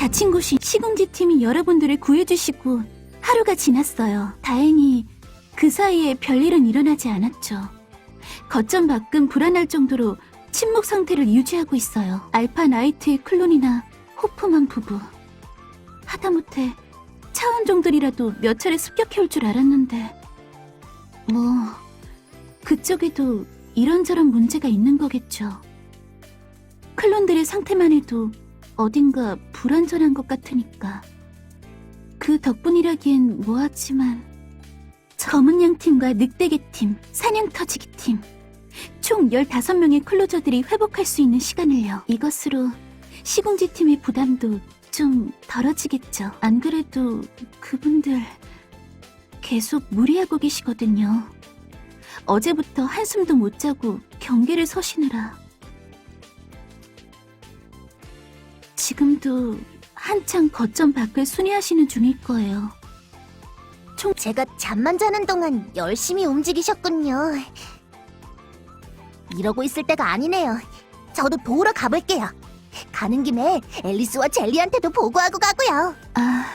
다친 곳이 시궁지 팀이 여러분들을 구해주시고 하루가 지났어요. 다행히 그 사이에 별일은 일어나지 않았죠. 거점 밖은 불안할 정도로 침묵 상태를 유지하고 있어요. 알파 나이트의 클론이나 호프만 부부. 하다못해 차원종들이라도 몇 차례 습격해올 줄 알았는데 뭐 그쪽에도 이런저런 문제가 있는 거겠죠. 클론들의 상태만 해도 어딘가 불안전한 것 같으니까 그 덕분이라기엔 뭐하지만 검은양 팀과 늑대개 팀, 사냥터지기 팀 총 15명의 클로저들이 회복할 수 있는 시간을요. 이것으로 시궁지 팀의 부담도 좀 덜어지겠죠. 안 그래도 그분들 계속 무리하고 계시거든요. 어제부터 한숨도 못 자고 경계를 서시느라 지금도 한창 거점 밖을 순회하시는 중일 거예요. 제가 잠만 자는 동안 열심히 움직이셨군요. 이러고 있을 때가 아니네요. 저도 도우러 가볼게요. 가는 김에 앨리스와 젤리한테도 보고하고 가고요. 아,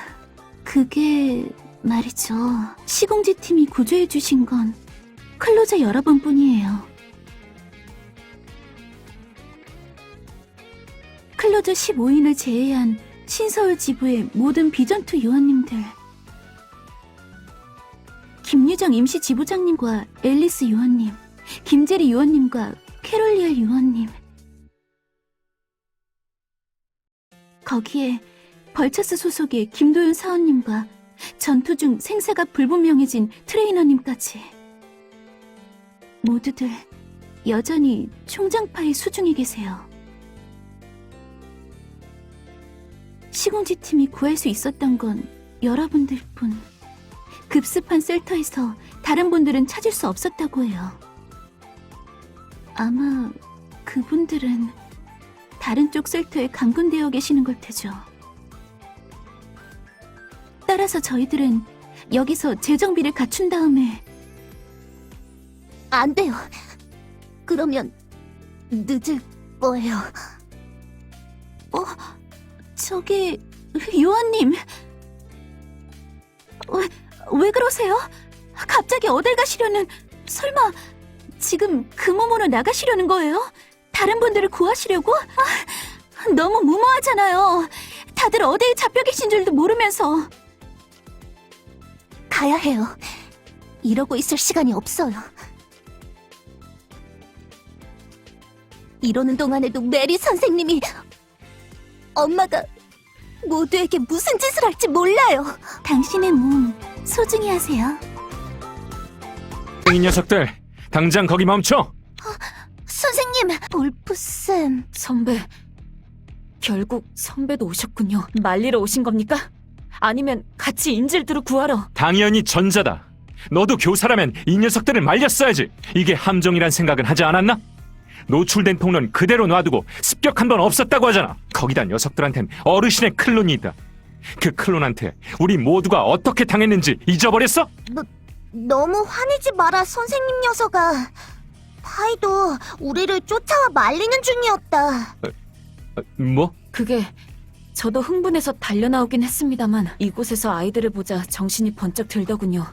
그게 말이죠. 시궁지 팀이 구조해주신 건 클로저 여러분뿐이에요. 클로저 15인을 제외한 신서울 지부의 모든 비전투 요원님들, 김유정 임시 지부장님과 앨리스 요원님, 김재리 요원님과 캐롤리얼 요원님, 거기에 벌처스 소속의 김도윤 사원님과 전투 중 생사가 불분명해진 트레이너님까지 모두들 여전히 총장파의 수중에 계세요. 시궁지 팀이 구할 수 있었던 건 여러분들뿐. 급습한 셀터에서 다른 분들은 찾을 수 없었다고 해요. 아마 그분들은 다른 쪽 셀터에 감금되어 계시는 걸 테죠. 따라서 저희들은 여기서 재정비를 갖춘 다음에 안 돼요. 그러면 늦을 거예요. 저기 요원님, 왜 그러세요? 갑자기 어딜 가시려는... 설마 지금 그 몸으로 나가시려는 거예요? 다른 분들을 구하시려고? 너무 무모하잖아요. 다들 어디에 잡혀 계신 줄도 모르면서. 가야 해요. 이러고 있을 시간이 없어요. 이러는 동안에도 메리 선생님이... 엄마가 모두에게 무슨 짓을 할지 몰라요. 당신의 몸 소중히 하세요. 이 녀석들, 당장 거기 멈춰! 선생님! 볼프쌤... 선배, 결국 선배도 오셨군요. 말리러 오신 겁니까? 아니면 같이 인질들을 구하러? 당연히 전자다. 너도 교사라면 이 녀석들을 말렸어야지. 이게 함정이란 생각은 하지 않았나? 노출된 통로는 그대로 놔두고 습격 한 번 없었다고 하잖아. 거기다 녀석들한텐 어르신의 클론이 있다. 그 클론한테 우리 모두가 어떻게 당했는지 잊어버렸어? 너무 화내지 마라, 선생님 녀석아. 파이도 우리를 쫓아와 말리는 중이었다. 뭐? 그게 저도 흥분해서 달려나오긴 했습니다만 이곳에서 아이들을 보자 정신이 번쩍 들더군요.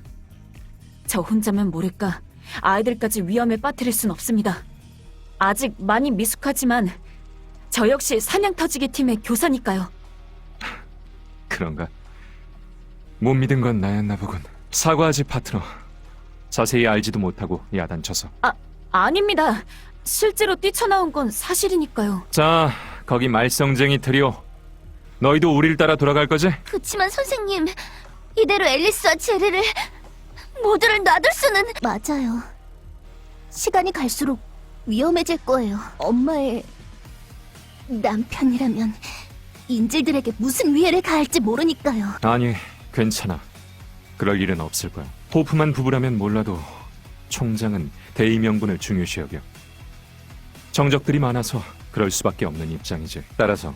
저 혼자면 모를까 아이들까지 위험에 빠뜨릴 순 없습니다. 아직 많이 미숙하지만 저 역시 사냥터지기 팀의 교사니까요. 그런가? 못 믿은 건 나였나 보군. 사과하지, 파트너. 자세히 알지도 못하고 야단쳐서. 아닙니다. 실제로 뛰쳐나온 건 사실이니까요. 자, 거기 말썽쟁이 트리오. 너희도 우릴 따라 돌아갈 거지? 그치만 선생님, 이대로 앨리스와 제리를 모두를 놔둘 수는... 맞아요. 시간이 갈수록 위험해질 거예요. 엄마의 남편이라면 인질들에게 무슨 위해를 가할지 모르니까요. 아니, 괜찮아. 그럴 일은 없을 거야. 호프만 부부라면 몰라도 총장은 대의 명분을 중요시 여겨. 정적들이 많아서 그럴 수밖에 없는 입장이지. 따라서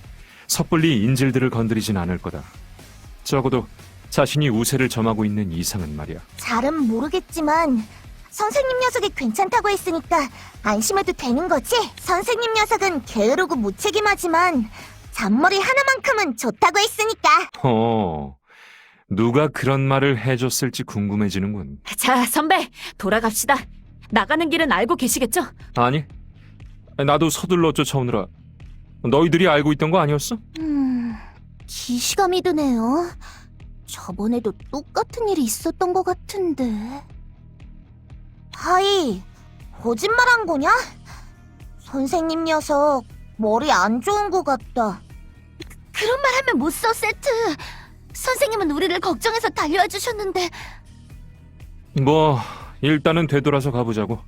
섣불리 인질들을 건드리진 않을 거다. 적어도 자신이 우세를 점하고 있는 이상은 말이야. 잘은 모르겠지만 선생님 녀석이 괜찮다고 했으니까 안심해도 되는 거지? 선생님 녀석은 게으르고 무책임하지만 잔머리 하나만큼은 좋다고 했으니까. 누가 그런 말을 해줬을지 궁금해지는군. 자, 선배, 돌아갑시다. 나가는 길은 알고 계시겠죠? 아니, 나도 서둘러 쫓아오느라 너희들이 알고 있던 거 아니었어? 기시감이 드네요. 저번에도 똑같은 일이 있었던 것 같은데. 하이, 거짓말한 거냐? 선생님 녀석, 머리 안 좋은 것 같다. 그런 말 하면 못 써, 세트. 선생님은 우리를 걱정해서 달려와 주셨는데. 뭐 일단은 되돌아서 가보자고.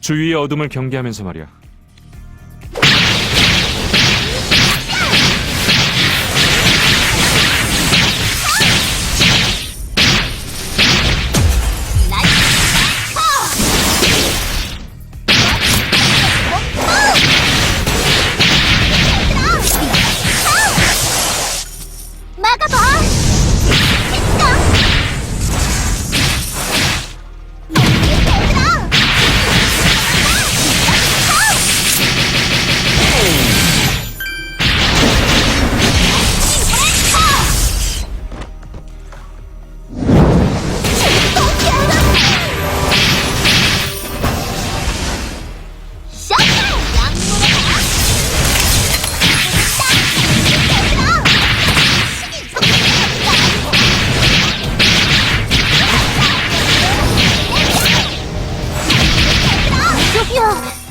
주위의 어둠을 경계하면서 말이야. 막아봐!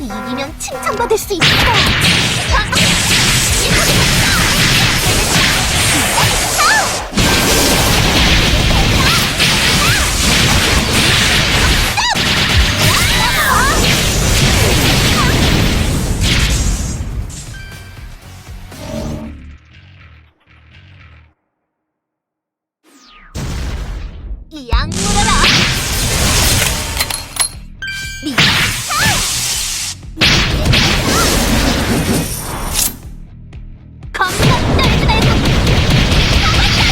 이기면 칭찬받을 수 있어. 이 악물어라. 겁나 떨지 말고 가만히.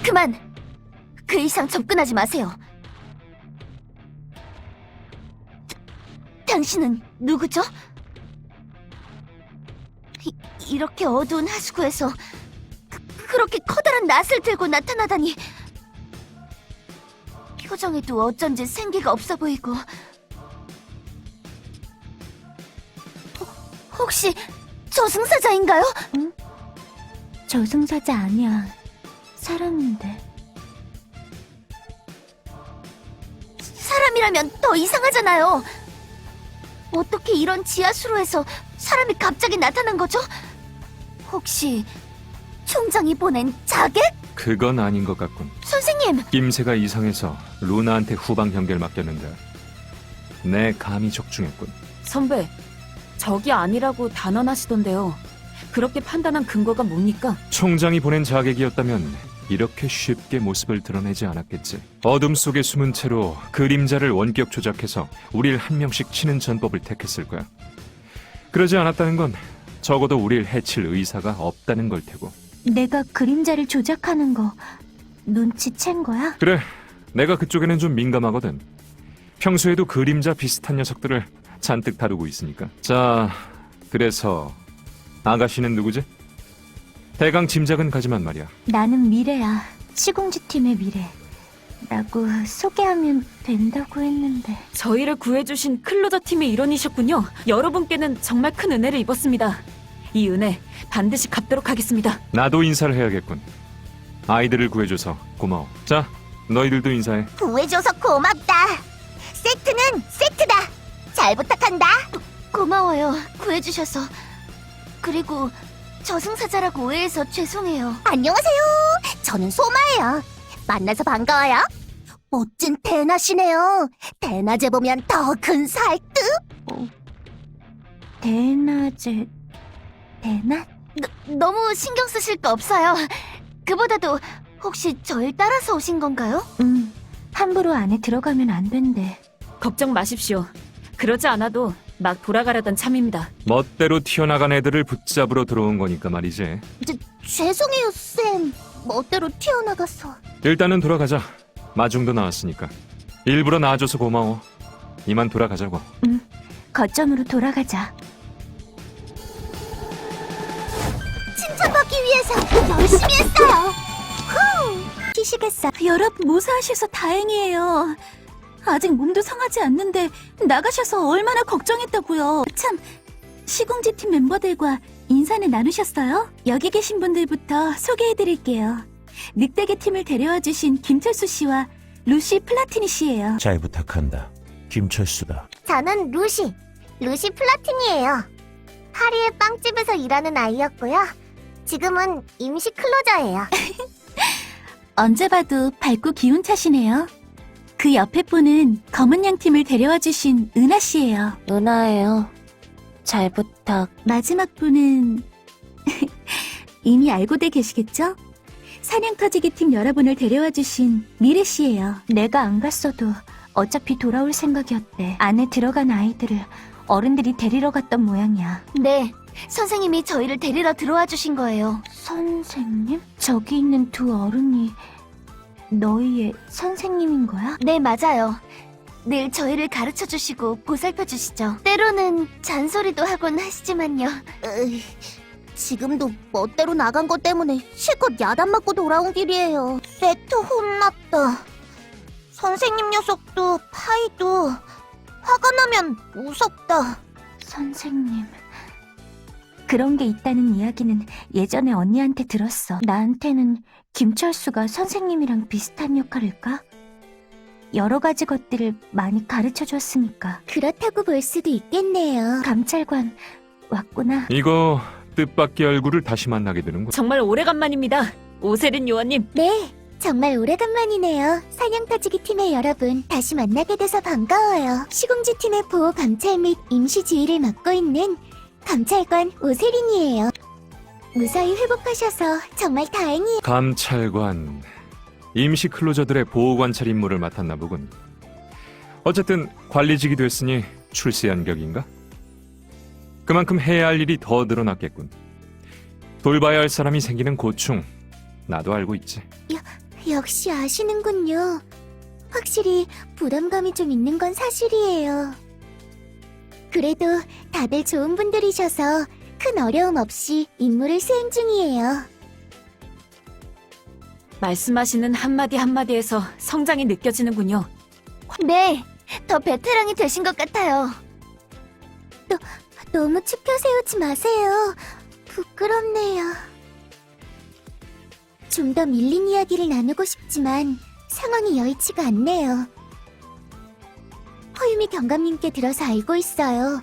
그만. 그 이상 접근하지 마세요. 당신은 누구죠? 이렇게 어두운 하수구에서 그렇게 커다란 낫을 들고 나타나다니. 표정에도 어쩐지 생기가 없어 보이고. 혹시 저승사자인가요? 응? 저승사자 아니야. 사람인데. 사람이라면 더 이상하잖아요. 어떻게 이런 지하수로에서 사람이 갑자기 나타난 거죠? 혹시 총장이 보낸 자객? 그건 아닌 것 같군. 선생님! 낌새가 이상해서 루나한테 후방 경계를 맡겼는데 내 감이 적중했군. 선배, 적이 아니라고 단언하시던데요. 그렇게 판단한 근거가 뭡니까? 총장이 보낸 자객이었다면 이렇게 쉽게 모습을 드러내지 않았겠지. 어둠 속에 숨은 채로 그림자를 원격 조작해서 우릴 한 명씩 치는 전법을 택했을 거야. 그러지 않았다는 건 적어도 우릴 해칠 의사가 없다는 걸 테고. 내가 그림자를 조작하는 거 눈치챈 거야? 그래, 내가 그쪽에는 좀 민감하거든. 평소에도 그림자 비슷한 녀석들을 잔뜩 다루고 있으니까. 자, 그래서 아가씨는 누구지? 대강 짐작은 가지만 말이야. 나는 미래야. 시공지 팀의 미래. 라고 소개하면 된다고 했는데. 저희를 구해주신 클로저 팀의 일원이셨군요. 여러분께는 정말 큰 은혜를 입었습니다. 이 은혜 반드시 갚도록 하겠습니다. 나도 인사를 해야겠군. 아이들을 구해줘서 고마워. 자, 너희들도 인사해. 구해줘서 고맙다. 세트는 세트다. 잘 부탁한다. 고마워요. 구해주셔서. 그리고 저승사자라고 오해해서 죄송해요. 안녕하세요. 저는 소마예요. 만나서 반가워요. 멋진 대낮이네요. 대낮에 보면 더 근사할 듯. 대낮에... 대낮? 너무 신경 쓰실 거 없어요. 그보다도 혹시 절 따라서 오신 건가요? 함부로 안에 들어가면 안 된대. 걱정 마십시오. 그러지 않아도 막 돌아가려던 참입니다. 멋대로 튀어나간 애들을 붙잡으러 들어온 거니까 말이지. 죄송해요, 쌤. 멋대로 튀어나가서. 일단은 돌아가자. 마중도 나왔으니까. 일부러 나와줘서 고마워. 이만 돌아가자고. 거점으로 돌아가자. 칭찬받기 위해서 열심히 했어요. 후! 쉬시겠어. 여러분 무사하셔서 다행이에요. 아직 몸도 상하지 않는데 나가셔서 얼마나 걱정했다고요. 참, 시궁지 팀 멤버들과 인사는 나누셨어요? 여기 계신 분들부터 소개해드릴게요. 늑대계 팀을 데려와 주신 김철수 씨와 루시 플라티니 씨예요. 잘 부탁한다. 김철수다. 저는 루시 플라틴이에요. 파리의 빵집에서 일하는 아이였고요. 지금은 임시 클로저예요. 언제 봐도 밝고 기운 차시네요. 그 옆에 분은 검은 양 팀을 데려와 주신 은하 씨예요. 은하예요. 잘 부탁. 마지막 분은 이미 알고들 계시겠죠? 사냥터지기 팀 여러분을 데려와 주신 미래 씨예요. 내가 안 갔어도 어차피 돌아올 생각이었대. 안에 들어간 아이들을 어른들이 데리러 갔던 모양이야. 네, 선생님이 저희를 데리러 들어와 주신 거예요. 선생님? 저기 있는 두 어른이 너희의 선생님인 거야? 네, 맞아요. 늘 저희를 가르쳐 주시고 보살펴 주시죠. 때로는 잔소리도 하곤 하시지만요. 지금도 멋대로 나간 것 때문에 실컷 야단 맞고 돌아온 길이에요. 세트 혼났다. 선생님 녀석도 파이도 화가 나면 무섭다. 선생님. 그런 게 있다는 이야기는 예전에 언니한테 들었어. 나한테는 김철수가 선생님이랑 비슷한 역할일까? 여러 가지 것들을 많이 가르쳐 줬으니까. 그렇다고 볼 수도 있겠네요. 감찰관 왔구나. 이거 뜻밖의 얼굴을 다시 만나게 되는군. 정말 오래간만입니다. 오세린 요원님. 네, 정말 오래간만이네요. 사냥터지기 팀의 여러분, 다시 만나게 돼서 반가워요. 시공지 팀의 보호 감찰 및 임시 지휘를 맡고 있는 감찰관 오세린이에요. 무사히 회복하셔서 정말 다행이에요. 감찰관. 임시 클로저들의 보호 관찰 임무를 맡았나 보군. 어쨌든 관리직이 됐으니 출세한 격인가? 그만큼 해야 할 일이 더 늘어났겠군. 돌봐야 할 사람이 생기는 고충, 나도 알고 있지. 역시 아시는군요. 확실히 부담감이 좀 있는 건 사실이에요. 그래도 다들 좋은 분들이셔서 큰 어려움 없이 임무를 수행 중이에요. 말씀하시는 한마디 한마디에서 성장이 느껴지는군요. 네, 더 베테랑이 되신 것 같아요. 너무 추켜 세우지 마세요. 부끄럽네요. 좀 더 밀린 이야기를 나누고 싶지만 상황이 여의치가 않네요. 허유미 경감님께 들어서 알고 있어요.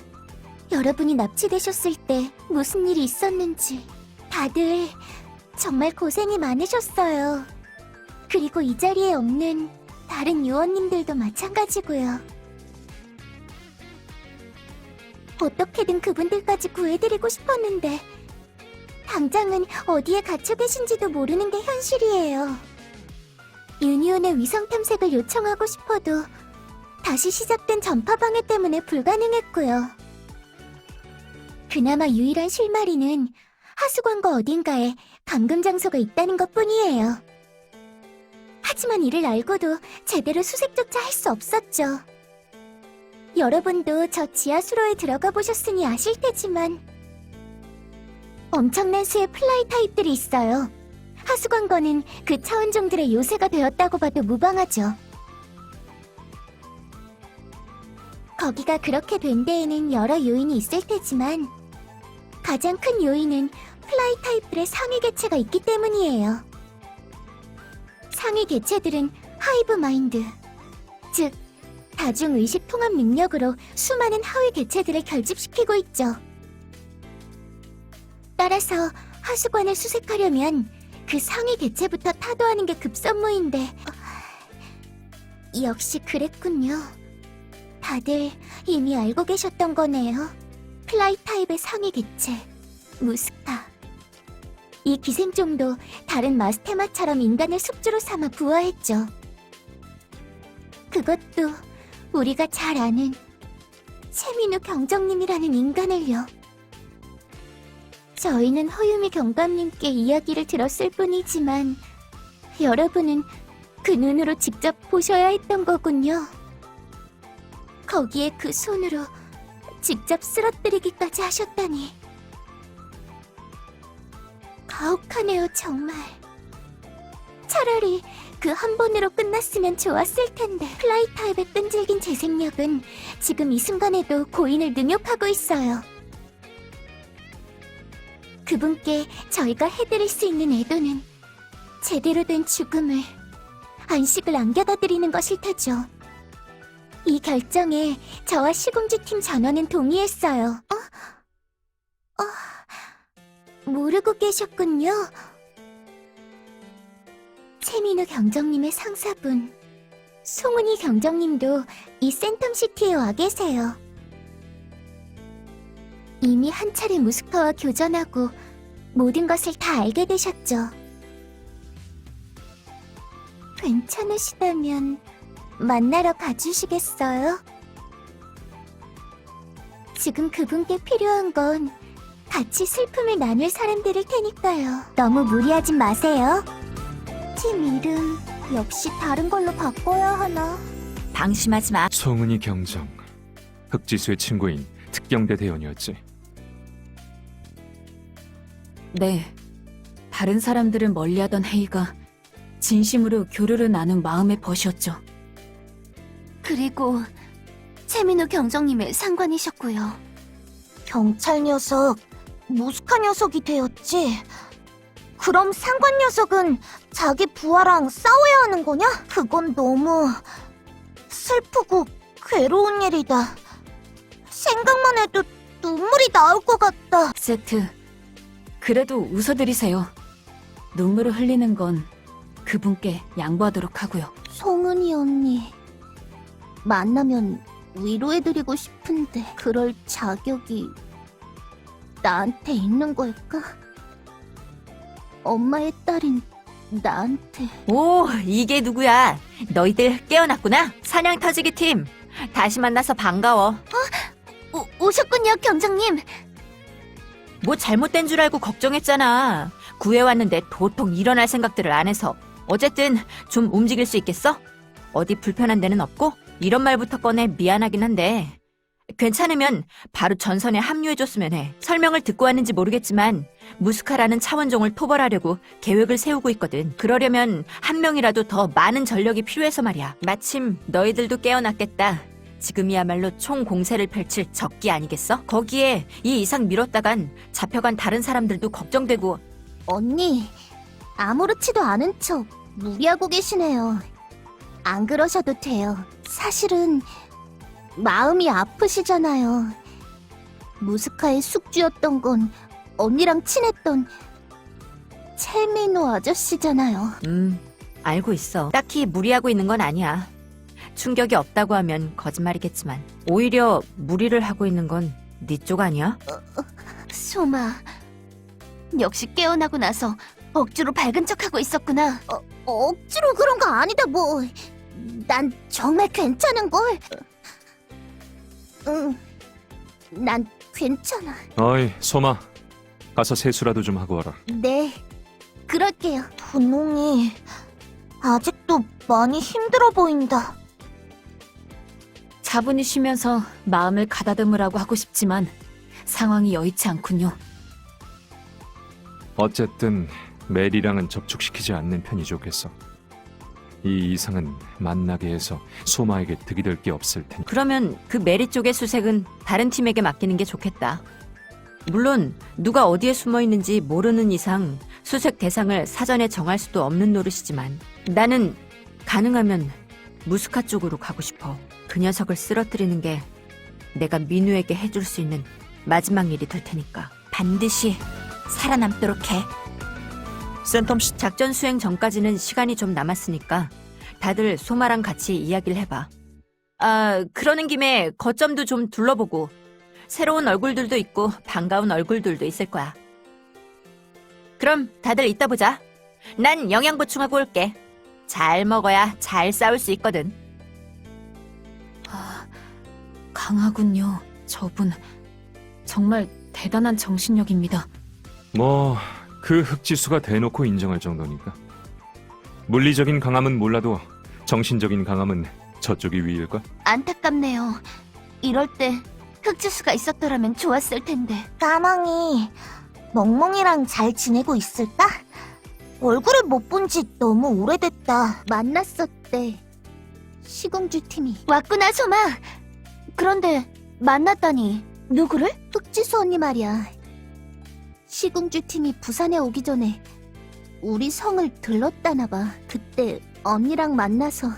여러분이 납치되셨을 때 무슨 일이 있었는지. 다들 정말 고생이 많으셨어요. 그리고 이 자리에 없는 다른 요원님들도 마찬가지고요. 어떻게든 그분들까지 구해드리고 싶었는데 당장은 어디에 갇혀 계신지도 모르는 게 현실이에요. 유니온의 위성 탐색을 요청하고 싶어도 다시 시작된 전파 방해 때문에 불가능했고요. 그나마 유일한 실마리는 하수관과 어딘가에 감금 장소가 있다는 것뿐이에요. 하지만 이를 알고도 제대로 수색조차 할 수 없었죠. 여러분도 저 지하수로에 들어가 보셨으니 아실 테지만 엄청난 수의 플라이 타입들이 있어요. 하수관과는 그 차원종들의 요새가 되었다고 봐도 무방하죠. 거기가 그렇게 된 데에는 여러 요인이 있을 테지만 가장 큰 요인은 플라이 타입들의 상위 개체가 있기 때문이에요. 상위 개체들은 하이브 마인드, 즉 다중의식 통합 능력으로 수많은 하위 개체들을 결집시키고 있죠. 따라서 하수관을 수색하려면 그 상위 개체부터 타도하는 게 급선무인데 역시 그랬군요. 다들 이미 알고 계셨던 거네요. 플라이 타입의 상위 개체, 무스카. 이 기생종도 다른 마스테마처럼 인간을 숙주로 삼아 부화했죠. 그것도 우리가 잘 아는 최민우 경정님이라는 인간을요. 저희는 허유미 경감님께 이야기를 들었을 뿐이지만 여러분은 그 눈으로 직접 보셔야 했던 거군요. 거기에 그 손으로 직접 쓰러뜨리기까지 하셨다니. 가혹하네요, 정말. 차라리 그 한 번으로 끝났으면 좋았을 텐데. 플라이 타입의 끈질긴 재생력은 지금 이 순간에도 고인을 능욕하고 있어요. 그분께 저희가 해드릴 수 있는 애도는 제대로 된 죽음을, 안식을 안겨다 드리는 것일 테죠. 이 결정에 저와 시공주팀 전원은 동의했어요. 모르고 계셨군요. 최민우 경정님의 상사분, 송은이 경정님도 이 센텀시티에 와 계세요. 이미 한 차례 무스카와 교전하고 모든 것을 다 알게 되셨죠. 괜찮으시다면 만나러 가주시겠어요? 지금 그분께 필요한 건 같이 슬픔을 나눌 사람들일 테니까요. 너무 무리하진 마세요. 팀 이름 역시 다른 걸로 바꿔야 하나? 방심하지 마. 송은이 경정, 흑지수의 친구인 특경대 대원이었지. 네. 다른 사람들을 멀리하던 헤이가 진심으로 교류를 나눈 마음의 벗이었죠. 그리고 최민우 경정님의 상관이셨고요. 경찰 녀석, 무스카 녀석이 되었지. 그럼 상관 녀석은 자기 부하랑 싸워야 하는 거냐? 그건 너무 슬프고 괴로운 일이다. 생각만 해도 눈물이 나올 것 같다. 세트, 그래도 웃어드리세요. 눈물을 흘리는 건 그분께 양보하도록 하고요. 송은이 언니, 만나면 위로해드리고 싶은데 그럴 자격이 나한테 있는 걸까? 엄마의 딸인 나한테. 오, 이게 누구야? 너희들 깨어났구나? 사냥 터지기 팀. 다시 만나서 반가워. 오셨군요, 경정님. 뭐 잘못된 줄 알고 걱정했잖아. 구해왔는데 도통 일어날 생각들을 안 해서. 어쨌든 좀 움직일 수 있겠어? 어디 불편한 데는 없고? 이런 말부터 꺼내 미안하긴 한데 괜찮으면 바로 전선에 합류해줬으면 해. 설명을 듣고 왔는지 모르겠지만 무스카라는 차원종을 토벌하려고 계획을 세우고 있거든. 그러려면 한 명이라도 더 많은 전력이 필요해서 말이야. 마침 너희들도 깨어났겠다. 지금이야말로 총 공세를 펼칠 적기 아니겠어? 거기에 이 이상 미뤘다간 잡혀간 다른 사람들도 걱정되고. 언니, 아무렇지도 않은 척 무리하고 계시네요. 안 그러셔도 돼요. 사실은 마음이 아프시잖아요. 무스카의 숙주였던 건 언니랑 친했던 최민호 아저씨잖아요. 알고 있어. 딱히 무리하고 있는 건 아니야. 충격이 없다고 하면 거짓말이겠지만 오히려 무리를 하고 있는 건 네 쪽 아니야? 소마, 역시 깨어나고 나서 억지로 밝은 척하고 있었구나. 억지로 그런 거 아니다 뭐. 난 정말 괜찮은걸. 응, 난 괜찮아. 어이, 소마. 가서 세수라도 좀 하고 와라. 네, 그럴게요. 분홍이 아직도 많이 힘들어 보인다. 차분히 쉬면서 마음을 가다듬으라고 하고 싶지만 상황이 여의치 않군요. 어쨌든 메리랑은 접촉시키지 않는 편이 좋겠어. 이 이상은 만나게 해서 소마에게 득이 될 게 없을 테니. 그러면 그 메리 쪽의 수색은 다른 팀에게 맡기는 게 좋겠다. 물론 누가 어디에 숨어 있는지 모르는 이상 수색 대상을 사전에 정할 수도 없는 노릇이지만 나는 가능하면 무스카 쪽으로 가고 싶어. 그 녀석을 쓰러뜨리는 게 내가 민우에게 해줄 수 있는 마지막 일이 될 테니까 반드시 살아남도록 해. 센텀시 작전 수행 전까지는 시간이 좀 남았으니까 다들 소마랑 같이 이야기를 해봐. 아, 그러는 김에 거점도 좀 둘러보고 새로운 얼굴들도 있고 반가운 얼굴들도 있을 거야. 그럼 다들 이따 보자. 난 영양 보충하고 올게. 잘 먹어야 잘 싸울 수 있거든. 강하군요. 저분 정말 대단한 정신력입니다. 뭐, 그 흑지수가 대놓고 인정할 정도니까. 물리적인 강함은 몰라도 정신적인 강함은 저쪽이 위일걸? 안타깝네요. 이럴 때 흑지수가 있었더라면 좋았을 텐데. 까망이 멍멍이랑 잘 지내고 있을까? 얼굴을 못 본 지 너무 오래됐다. 만났었대. 시공주 팀이. 왔구나, 소마. 그런데 만났다니. 누구를? 흑지수 언니 말이야. 시공주 팀이 부산에 오기 전에 우리 성을 들렀다나 봐. 그때 언니랑 만나서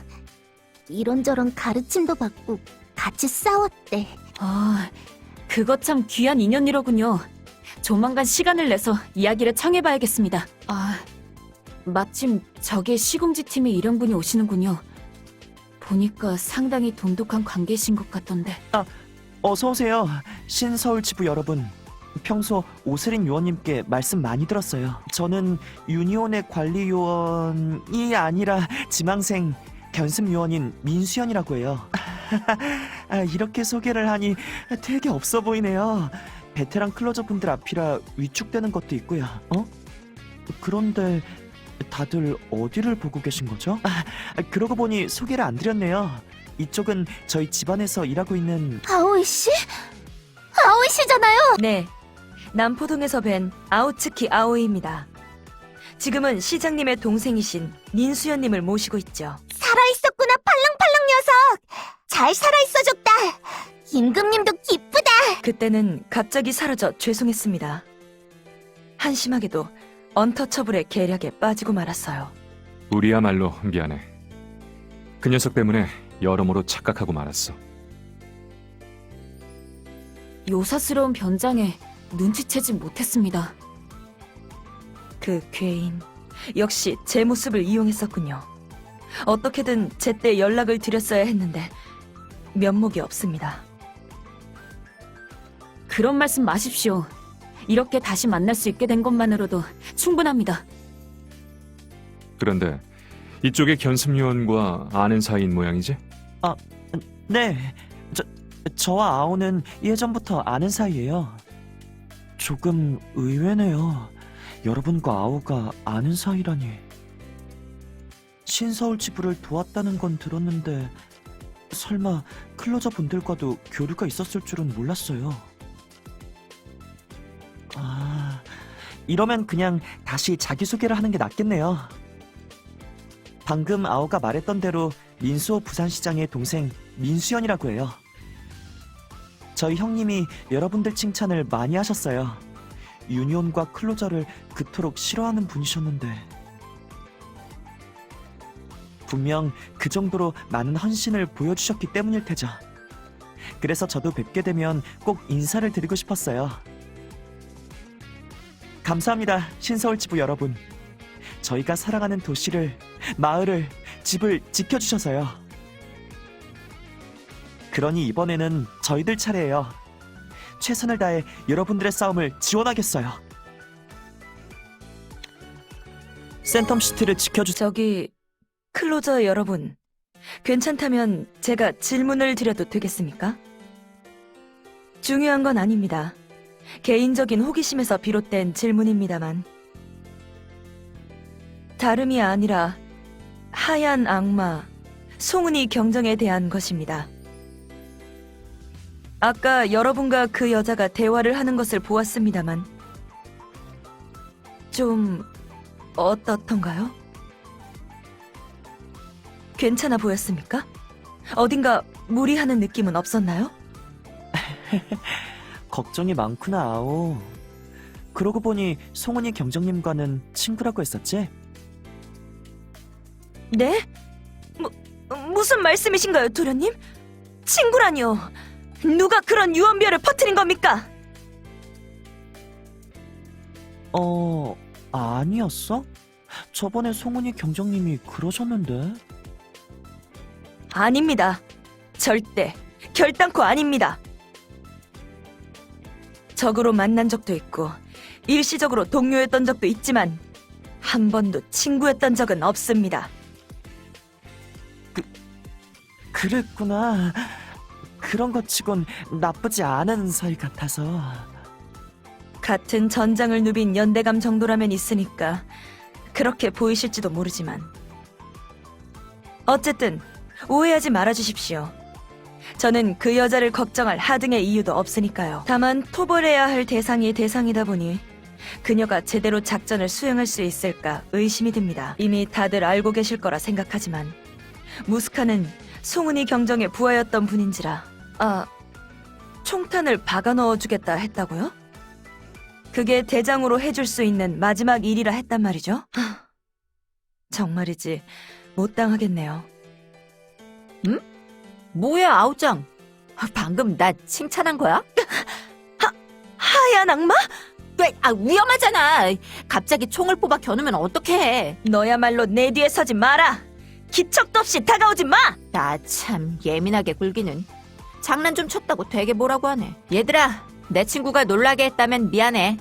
이런저런 가르침도 받고 같이 싸웠대. 아, 그거 참 귀한 인연이로군요. 조만간 시간을 내서 이야기를 청해봐야겠습니다. 아, 마침 저기 시공지 팀의 일행분이 오시는군요. 보니까 상당히 돈독한 관계이신 것 같던데. 어서 오세요. 신서울 지부 여러분. 평소 오스린 요원님께 말씀 많이 들었어요. 저는 유니온의 관리 요원이 아니라 지망생 견습 요원인 민수연이라고 해요. 이렇게 소개를 하니 되게 없어 보이네요. 베테랑 클로저 분들 앞이라 위축되는 것도 있고요. 그런데 다들 어디를 보고 계신 거죠? 그러고 보니 소개를 안 드렸네요. 이쪽은 저희 집안에서 일하고 있는 아오이 씨? 아오이 씨잖아요. 네, 남포동에서 뵌 아오츠키 아오이입니다. 지금은 시장님의 동생이신 민수연님을 모시고 있죠. 살아있었구나, 팔랑팔랑 녀석. 잘 살아있어줬다. 임금님도 기쁘다. 그때는 갑자기 사라져 죄송했습니다. 한심하게도 언터처블의 계략에 빠지고 말았어요. 우리야말로 미안해. 그 녀석 때문에 여러모로 착각하고 말았어. 요사스러운 변장에 눈치채지 못했습니다. 그 괴인, 역시 제 모습을 이용했었군요. 어떻게든 제때 연락을 드렸어야 했는데 면목이 없습니다. 그런 말씀 마십시오. 이렇게 다시 만날 수 있게 된 것만으로도 충분합니다. 그런데 이쪽의 견습요원과 아는 사이인 모양이지? 네, 저와 아오는 예전부터 아는 사이예요. 조금 의외네요. 여러분과 아오가 아는 사이라니. 신서울 지부를 도왔다는 건 들었는데 설마 클로저 분들과도 교류가 있었을 줄은 몰랐어요. 이러면 그냥 다시 자기소개를 하는 게 낫겠네요. 방금 아오가 말했던 대로 민수호 부산시장의 동생 민수연이라고 해요. 저희 형님이 여러분들 칭찬을 많이 하셨어요. 유니온과 클로저를 그토록 싫어하는 분이셨는데 분명 그 정도로 많은 헌신을 보여주셨기 때문일 테죠. 그래서 저도 뵙게 되면 꼭 인사를 드리고 싶었어요. 감사합니다, 신서울 지부 여러분. 저희가 사랑하는 도시를, 마을을, 집을 지켜주셔서요. 그러니 이번에는 저희들 차례예요. 최선을 다해 여러분들의 싸움을 지원하겠어요. 센텀시티를 지켜주세요. 저기 클로저 여러분, 괜찮다면 제가 질문을 드려도 되겠습니까? 중요한 건 아닙니다. 개인적인 호기심에서 비롯된 질문입니다만 다름이 아니라 하얀 악마 송은이 경정에 대한 것입니다. 아까 여러분과 그 여자가 대화를 하는 것을 보았습니다만 좀 어떻던가요? 괜찮아 보였습니까? 어딘가 무리하는 느낌은 없었나요? 걱정이 많구나, 아오. 그러고 보니 송은이 경정님과는 친구라고 했었지? 네? 무슨 말씀이신가요, 도련님? 친구라니요. 누가 그런 유언비어를 퍼뜨린 겁니까? 아니었어? 저번에 송은이 경정님이 그러셨는데. 아닙니다. 절대, 결단코 아닙니다. 적으로 만난 적도 있고 일시적으로 동료였던 적도 있지만 한 번도 친구였던 적은 없습니다. 그랬구나. 그런 것 치곤 나쁘지 않은 사이 같아서. 같은 전장을 누빈 연대감 정도라면 있으니까 그렇게 보이실지도 모르지만 어쨌든 오해하지 말아주십시오. 저는 그 여자를 걱정할 하등의 이유도 없으니까요. 다만 토벌해야 할 대상이 대상이다 보니 그녀가 제대로 작전을 수행할 수 있을까 의심이 듭니다. 이미 다들 알고 계실 거라 생각하지만 무스카는 송은이 경정의 부하였던 분인지라. 총탄을 박아 넣어주겠다 했다고요? 그게 대장으로 해줄 수 있는 마지막 일이라 했단 말이죠? 정말이지 못 당하겠네요. 뭐야, 아우짱? 방금 나 칭찬한 거야? 하얀 악마? 왜? 위험하잖아. 갑자기 총을 뽑아 겨누면 어떡해. 너야말로 내 뒤에 서지 마라. 기척도 없이 다가오지 마. 나 참 예민하게 굴기는. 장난 좀 쳤다고 되게 뭐라고 하네. 얘들아, 내 친구가 놀라게 했다면 미안해.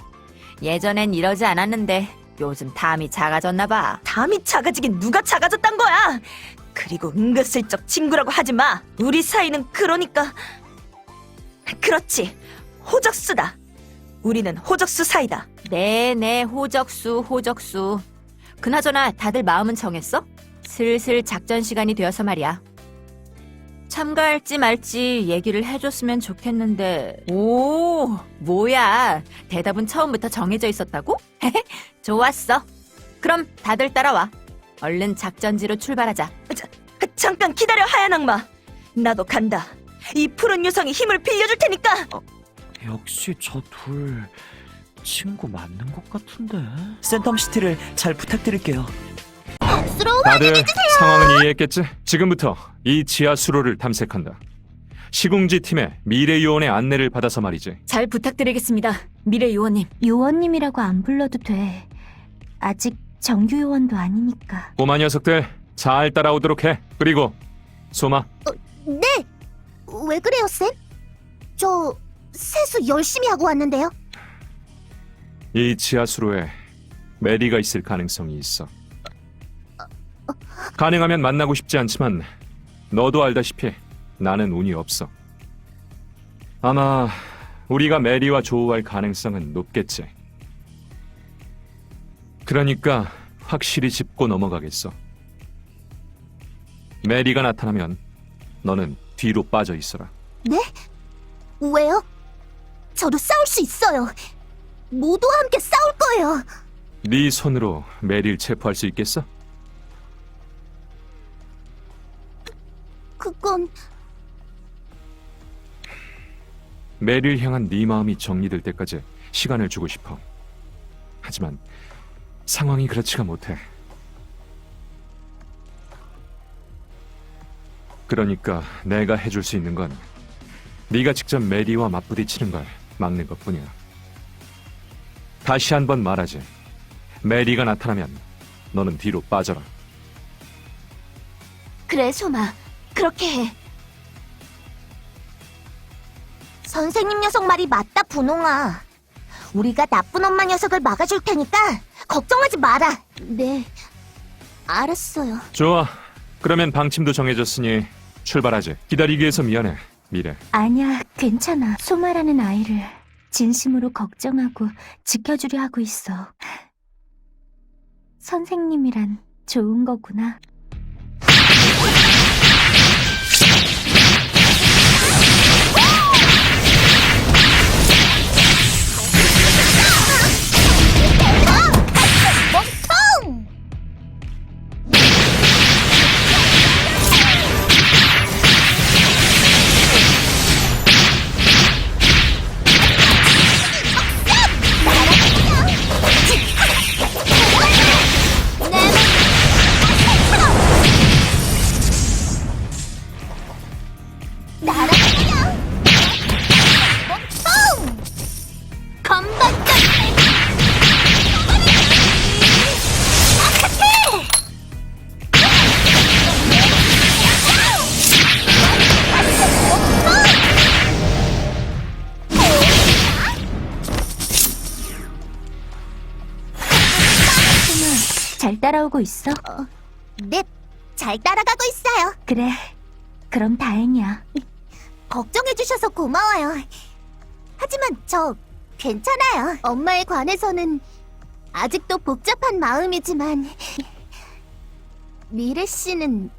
예전엔 이러지 않았는데 요즘 담이 작아졌나 봐. 담이 작아지긴 누가 작아졌단 거야. 그리고 은근슬쩍 친구라고 하지 마. 우리 사이는 그러니까. 그렇지, 호적수다. 우리는 호적수 사이다. 네네, 호적수. 그나저나 다들 마음은 정했어? 슬슬 작전 시간이 되어서 말이야. 참가할지 말지 얘기를 해줬으면 좋겠는데. 오, 뭐야. 대답은 처음부터 정해져 있었다고? 좋았어. 그럼 다들 따라와. 얼른 작전지로 출발하자. 잠깐 기다려, 하얀 악마. 나도 간다. 이 푸른 유성이 힘을 빌려줄 테니까. 역시 저 둘 친구 맞는 것 같은데. 센텀시티를 잘 부탁드릴게요. 박수로 다들 상황은 이해했겠지? 지금부터 이 지하 수로를 탐색한다. 시궁지 팀의 미래 요원의 안내를 받아서 말이지. 잘 부탁드리겠습니다. 미래 요원님. 요원님이라고 안 불러도 돼. 아직 정규 요원도 아니니까. 꼬마 녀석들 잘 따라오도록 해. 그리고 소마, 네! 왜 그래요, 쌤? 저 세수 열심히 하고 왔는데요. 이 지하 수로에 메리가 있을 가능성이 있어. 가능하면 만나고 싶지 않지만 너도 알다시피 나는 운이 없어. 아마 우리가 메리와 조우할 가능성은 높겠지. 그러니까 확실히 짚고 넘어가겠어. 메리가 나타나면 너는 뒤로 빠져 있어라. 네? 왜요? 저도 싸울 수 있어요. 모두와 함께 싸울 거예요. 네 손으로 메리를 체포할 수 있겠어? 그건 메리를 향한 네 마음이 정리될 때까지 시간을 주고 싶어. 하지만 상황이 그렇지가 못해. 그러니까 내가 해줄 수 있는 건 네가 직접 메리와 맞부딪히는 걸 막는 것뿐이야. 다시 한번 말하지. 메리가 나타나면 너는 뒤로 빠져라. 그래, 소마. 그렇게 해. 선생님 녀석 말이 맞다, 분홍아. 우리가 나쁜 엄마 녀석을 막아줄 테니까 걱정하지 마라. 네, 알았어요. 좋아. 그러면 방침도 정해졌으니 출발하지. 기다리기 위해서 미안해, 미래. 아니야, 괜찮아. 소마라는 아이를 진심으로 걱정하고 지켜주려 하고 있어. 선생님이란 좋은 거구나. 잘 따라오고 있어? 네, 잘 따라가고 있어요. 그래, 그럼 다행이야. 걱정해주셔서 고마워요. 하지만 저 괜찮아요. 엄마에 관해서는 아직도 복잡한 마음이지만 미래 씨는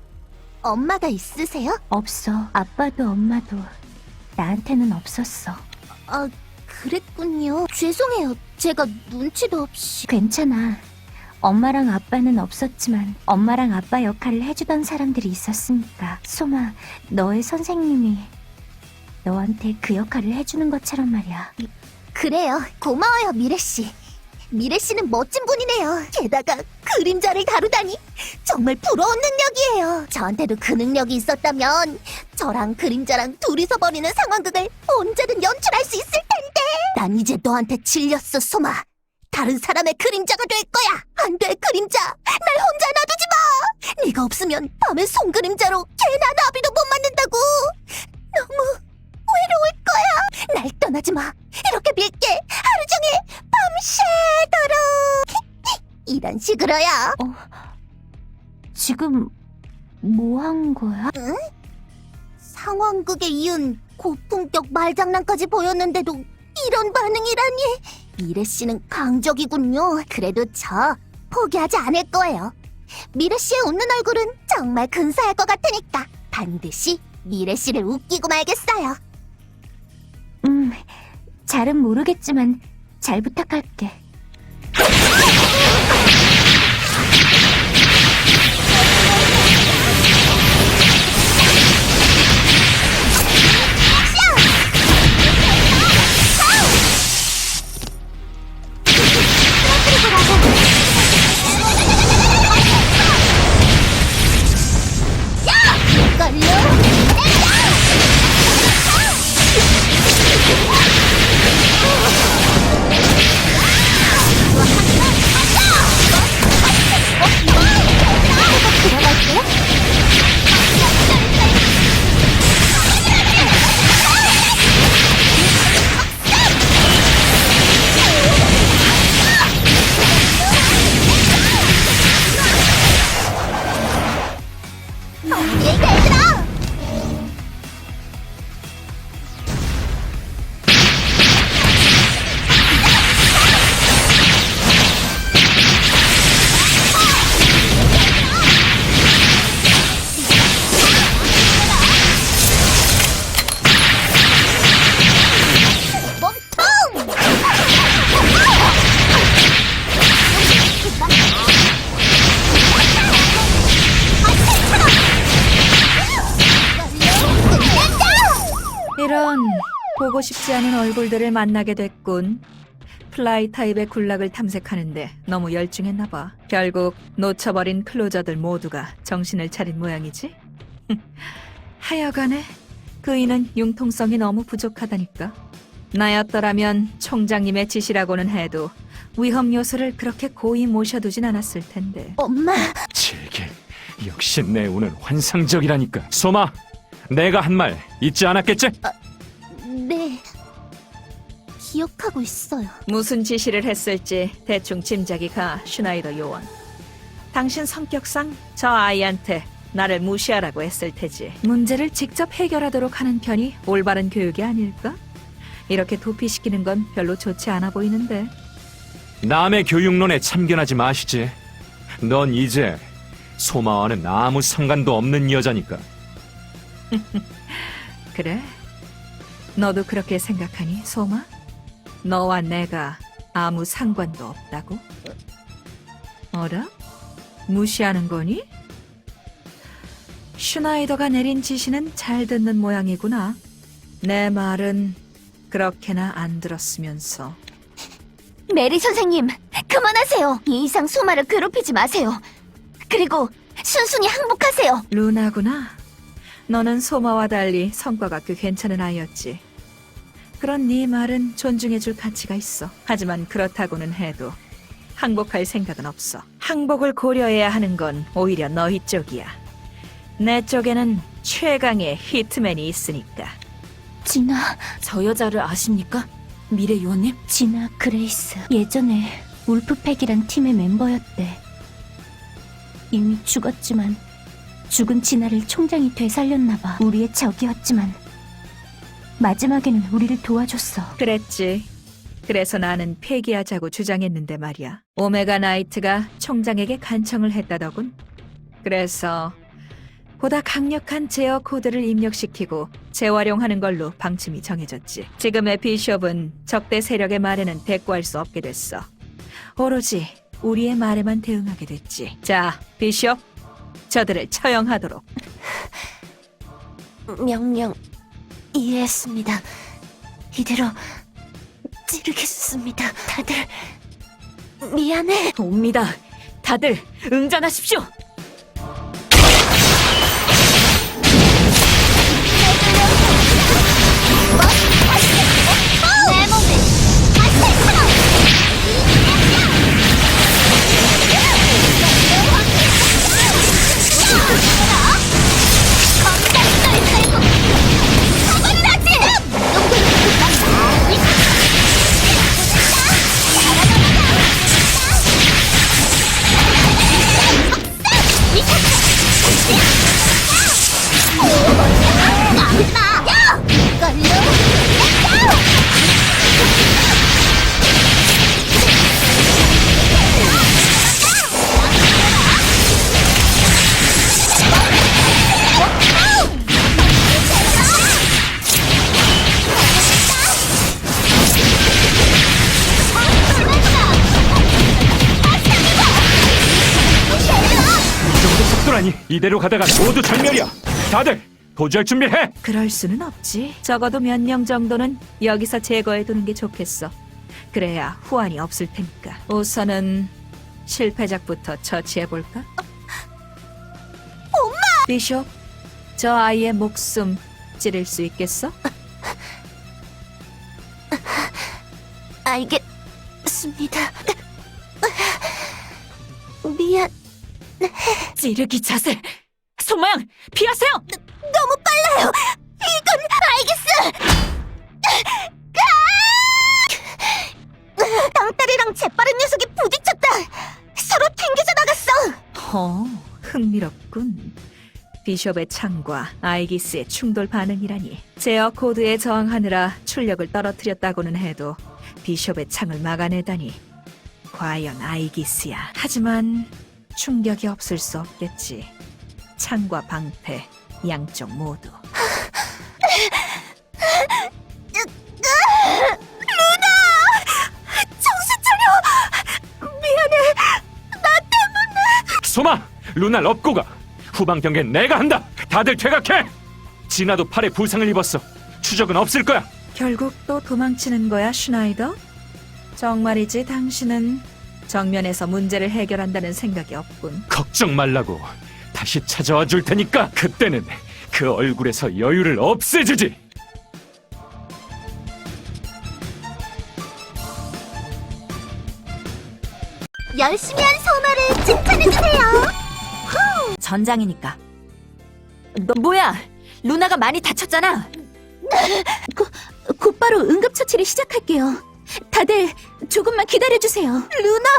엄마가 있으세요? 없어. 아빠도 엄마도 나한테는 없었어. 아, 그랬군요. 죄송해요. 제가 눈치도 없이. 괜찮아. 엄마랑 아빠는 없었지만 엄마랑 아빠 역할을 해주던 사람들이 있었으니까. 소마, 너의 선생님이 너한테 그 역할을 해주는 것처럼 말이야. 그래요. 고마워요, 미래 씨. 미래 씨는 멋진 분이네요. 게다가 그림자를 다루다니 정말 부러운 능력이에요. 저한테도 그 능력이 있었다면 저랑 그림자랑 둘이서 벌이는 상황극을 언제든 연출할 수 있을 텐데. 난 이제 너한테 질렸어, 소마. 다른 사람의 그림자가 될 거야. 안 돼, 그림자. 날 혼자 놔두지 마. 네가 없으면 밤에 송그림자로 개나 나비도 못 맞는다고. 너무 외로울 거야. 날 떠나지 마. 이렇게 밀게. 하루 종일 밤새도록. 이런 식으로요. 지금 뭐 한 거야? 상황극에 이은 고품격 말장난까지 보였는데도 이런 반응이라니. 미래 씨는 강적이군요. 그래도 저 포기하지 않을 거예요. 미래 씨의 웃는 얼굴은 정말 근사할 것 같으니까 반드시 미래 씨를 웃기고 말겠어요. 잘은 모르겠지만 잘 부탁할게. 이런 보고 싶지 않은 얼굴들을 만나게 됐군. 플라이 타입의 군락을 탐색하는데 너무 열중했나 봐. 결국 놓쳐버린 클로저들 모두가 정신을 차린 모양이지? 하여간에 그이는 융통성이 너무 부족하다니까. 나였더라면 총장님의 지시라고는 해도 위험 요소를 그렇게 고이 모셔두진 않았을 텐데. 엄마. 질길. 역시 내 운은 환상적이라니까. 소마, 내가 한 말 잊지 않았겠지? 네. 기억하고 있어요. 무슨 지시를 했을지 대충 짐작이 가, 슈나이더 요원. 당신 성격상 저 아이한테 나를 무시하라고 했을 테지. 문제를 직접 해결하도록 하는 편이 올바른 교육이 아닐까? 이렇게 도피시키는 건 별로 좋지 않아 보이는데. 남의 교육론에 참견하지 마시지. 넌 이제 소마와는 아무 상관도 없는 여자니까. 그래? 너도 그렇게 생각하니, 소마? 너와 내가 아무 상관도 없다고? 어라? 무시하는 거니? 슈나이더가 내린 지시는 잘 듣는 모양이구나. 내 말은 그렇게나 안 들었으면서. 메리 선생님, 그만하세요. 이 이상 소마를 괴롭히지 마세요. 그리고 순순히 항복하세요. 루나구나. 너는 소마와 달리 성과가 꽤 괜찮은 아이였지. 그런 네 말은 존중해줄 가치가 있어. 하지만 그렇다고는 해도 항복할 생각은 없어. 항복을 고려해야 하는 건 오히려 너희 쪽이야. 내 쪽에는 최강의 히트맨이 있으니까. 진아, 저 여자를 아십니까? 미래 요원님? 진아 그레이스. 예전에 울프팩이란 팀의 멤버였대. 이미 죽었지만 죽은 진아를 총장이 되살렸나봐. 우리의 적이었지만 마지막에는 우리를 도와줬어. 그랬지. 그래서 나는 폐기하자고 주장했는데 말이야. 오메가 나이트가 총장에게 간청을 했다더군. 그래서 보다 강력한 제어 코드를 입력시키고 재활용하는 걸로 방침이 정해졌지. 지금의 비숍은 적대 세력의 말에는 대꾸할 수 없게 됐어. 오로지 우리의 말에만 대응하게 됐지. 자, 비숍, 저들을 처형하도록. 명령 이해했습니다. 이대로 찌르겠습니다. 다들 미안해. 옵니다. 다들 응전하십시오. 내 몸을 아슬처럼 이 정도 속도라니. 이대로 가다가 모두 전멸이야. 다들 도주할 준비해. 그럴 수는 없지. 적어도 몇 명 정도는 여기서 제거해두는 게 좋겠어. 그래야 후환이 없을 테니까. 우선은 실패작부터 처치해볼까? 엄마! 비숍, 저 아이의 목숨 찌를 수 있겠어? 알겠습니다. 미안. 찌르기 자세. 손모양 피하세요. 너무 빨라요. 이건 알겠어. 땅따리랑 재빠른 녀석이 부딪혔다. 서로 튕겨져 나갔어. 흥미롭군. 비숍의 창과 아이기스의 충돌 반응이라니. 제어 코드에 저항하느라 출력을 떨어뜨렸다고는 해도 비숍의 창을 막아내다니. 과연 아이기스야. 하지만 충격이 없을 수 없겠지. 창과 방패 양쪽 모두. 소마, 루날 업고 가. 후방 경계는 내가 한다. 다들 퇴각해. 진아도 팔에 부상을 입었어. 추적은 없을 거야. 결국 또 도망치는 거야, 슈나이더? 정말이지 당신은 정면에서 문제를 해결한다는 생각이 없군. 걱정 말라고. 다시 찾아와 줄 테니까 그때는 그 얼굴에서 여유를 없애주지. 열심히 한 소마를 칭찬해주세요. 전장이니까. 너 뭐야? 루나가 많이 다쳤잖아. 곧바로 응급처치를 시작할게요. 다들 조금만 기다려주세요. 루나,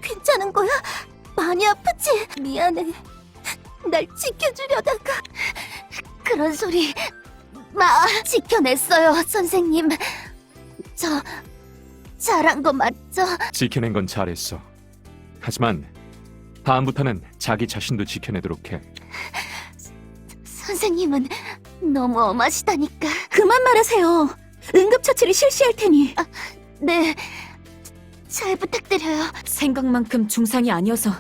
괜찮은 거야? 많이 아프지? 미안해. 날 지켜주려다가 그런 소리 지켜냈어요, 선생님. 저 잘한 거 맞죠? 지켜낸 건 잘했어. 하지만 다음부터는 자기 자신도 지켜내도록 해. 선생님은 너무 엄하시다니까. 그만 말하세요. 응급처치를 실시할 테니. 네, 잘 부탁드려요. 생각만큼 중상이 아니어서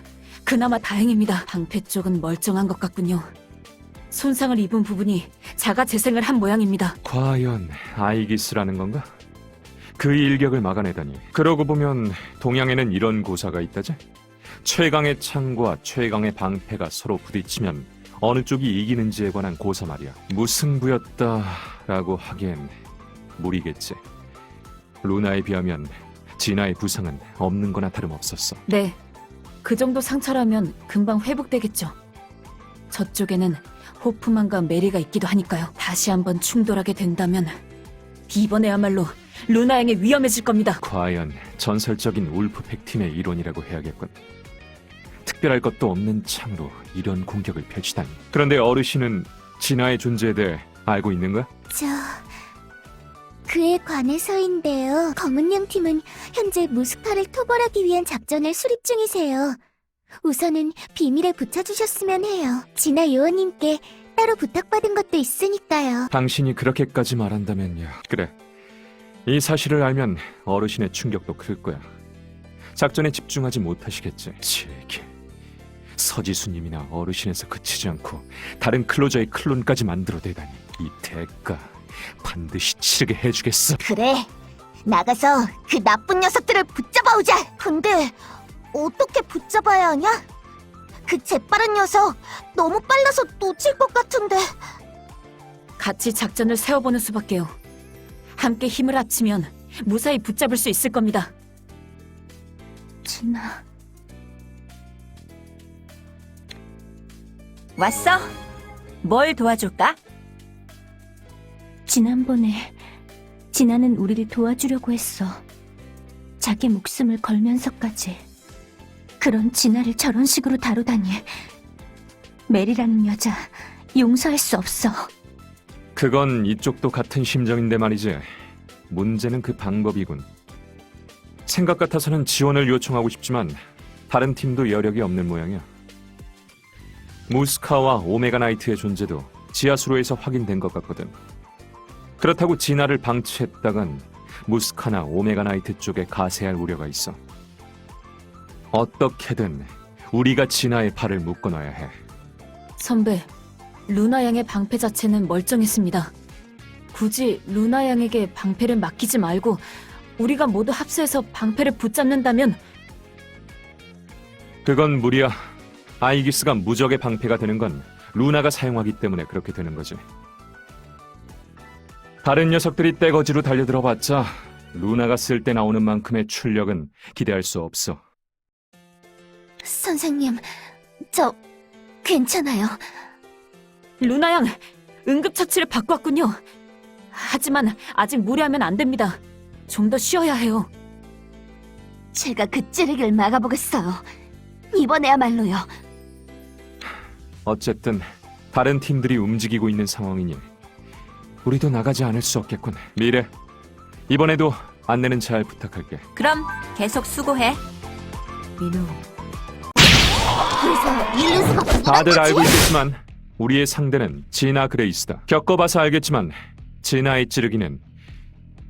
그나마 다행입니다. 방패 쪽은 멀쩡한 것 같군요. 손상을 입은 부분이 자가 재생을 한 모양입니다. 과연 아이기스라는 건가? 그 일격을 막아내다니. 그러고 보면 동양에는 이런 고사가 있다지? 최강의 창과 최강의 방패가 서로 부딪히면 어느 쪽이 이기는지에 관한 고사 말이야. 무승부였다라고 하기엔 무리겠지. 루나에 비하면 진아의 부상은 없는 거나 다름없었어. 네, 그 정도 상처라면 금방 회복되겠죠. 저쪽에는 호프만과 메리가 있기도 하니까요. 다시 한번 충돌하게 된다면 이번에야말로 루나 양이 위험해질 겁니다. 과연 전설적인 울프팩 팀의 일원이라고 해야겠군. 특별할 것도 없는 창으로 이런 공격을 펼치다니. 그런데 어르신은 진아의 존재에 대해 알고 있는 거야? 그에 관해서인데요. 검은양 팀은 현재 무스카를 토벌하기 위한 작전을 수립 중이세요. 우선은 비밀에 붙여주셨으면 해요. 진아 요원님께 따로 부탁받은 것도 있으니까요. 당신이 그렇게까지 말한다면요. 그래. 이 사실을 알면 어르신의 충격도 클 거야. 작전에 집중하지 못하시겠지. 제게 서지수님이나 어르신에서 그치지 않고 다른 클로저의 클론까지 만들어대다니. 이 대가 반드시 치르게 해주겠어. 그래, 나가서 그 나쁜 녀석들을 붙잡아오자. 근데 어떻게 붙잡아야 하냐? 그 재빠른 녀석 너무 빨라서 놓칠 것 같은데. 같이 작전을 세워보는 수밖에요. 함께 힘을 합치면 무사히 붙잡을 수 있을 겁니다. 진아, 왔어? 뭘 도와줄까? 지난번에 진아는 우리를 도와주려고 했어. 자기 목숨을 걸면서까지. 그런 진아를 저런 식으로 다루다니. 메리라는 여자 용서할 수 없어. 그건 이쪽도 같은 심정인데 말이지. 문제는 그 방법이군. 생각 같아서는 지원을 요청하고 싶지만 다른 팀도 여력이 없는 모양이야. 무스카와 오메가 나이트의 존재도 지하수로에서 확인된 것 같거든. 그렇다고 진아를 방치했다간 무스카나 오메가 나이트 쪽에 가세할 우려가 있어. 어떻게든 우리가 진아의 팔을 묶어놔야 해. 선배, 루나 양의 방패 자체는 멀쩡했습니다. 굳이 루나 양에게 방패를 맡기지 말고 우리가 모두 합세해서 방패를 붙잡는다면 그건 무리야. 아이기스가 무적의 방패가 되는 건 루나가 사용하기 때문에 그렇게 되는 거지. 다른 녀석들이 떼거지로 달려들어봤자 루나가 쓸 때 나오는 만큼의 출력은 기대할 수 없어. 선생님, 저 괜찮아요. 루나 양 응급처치를 받고 왔군요. 하지만 아직 무리하면 안 됩니다. 좀 더 쉬어야 해요. 제가 그 찌르기를 막아보겠어요. 이번에야말로요. 어쨌든 다른 팀들이 움직이고 있는 상황이니 우리도 나가지 않을 수 없겠군. 미래, 이번에도 안내는 잘 부탁할게. 그럼 계속 수고해. 민우. 그래서 일루스가 다들 알고 있겠지만 우리의 상대는 진아 그레이스다. 겪어봐서 알겠지만 진아의 찌르기는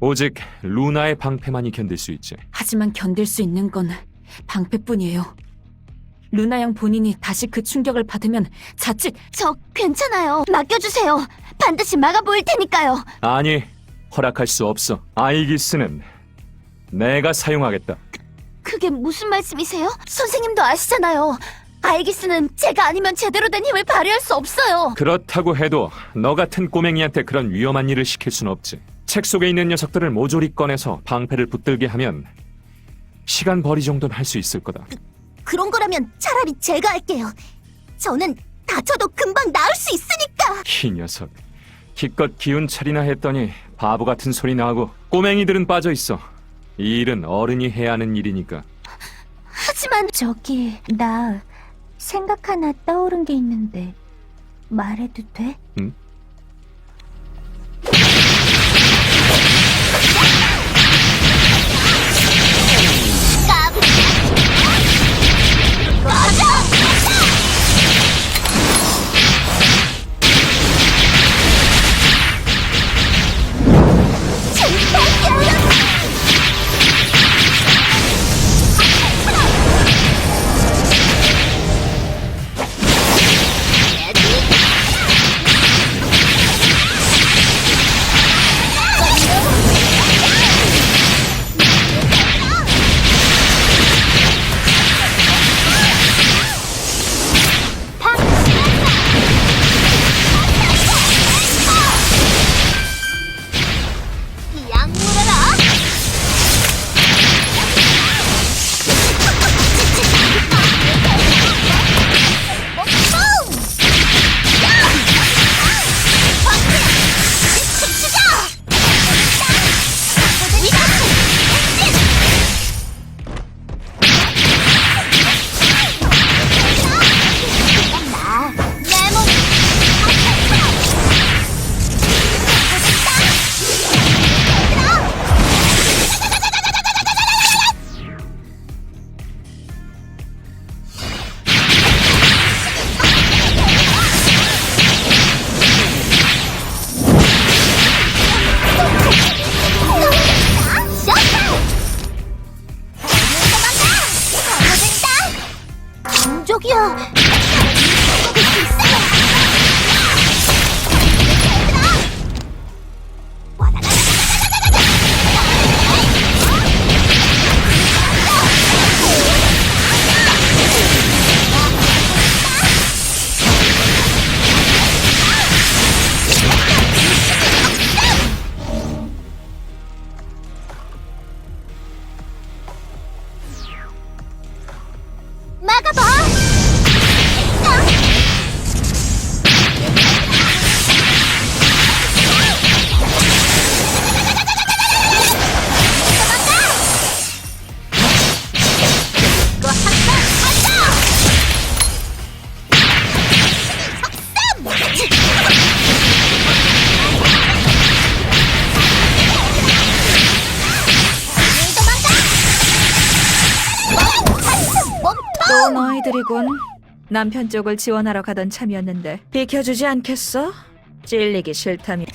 오직 루나의 방패만이 견딜 수 있지. 하지만 견딜 수 있는 건 방패뿐이에요. 루나 양 본인이 다시 그 충격을 받으면 자칫 저 괜찮아요. 맡겨주세요. 반드시 막아보일 테니까요. 아니, 허락할 수 없어. 아이기스는 내가 사용하겠다. 그게 무슨 말씀이세요? 선생님도 아시잖아요. 아이기스는 제가 아니면 제대로 된 힘을 발휘할 수 없어요. 그렇다고 해도 너 같은 꼬맹이한테 그런 위험한 일을 시킬 순 없지. 책 속에 있는 녀석들을 모조리 꺼내서 방패를 붙들게 하면 시간 벌이 정도는 할 수 있을 거다. 그런 거라면 차라리 제가 할게요. 저는 다쳐도 금방 나을 수 있으니까. 이 녀석, 기껏 기운 차리나 했더니 바보 같은 소리 나고 꼬맹이들은 빠져 있어. 이 일은 어른이 해야 하는 일이니까. 하지만 저기, 나 생각 하나 떠오른 게 있는데 말해도 돼? 응? 그러군. 남편 쪽을 지원하러 가던 참이었는데 비켜주지 않겠어? 찔리기 싫다면.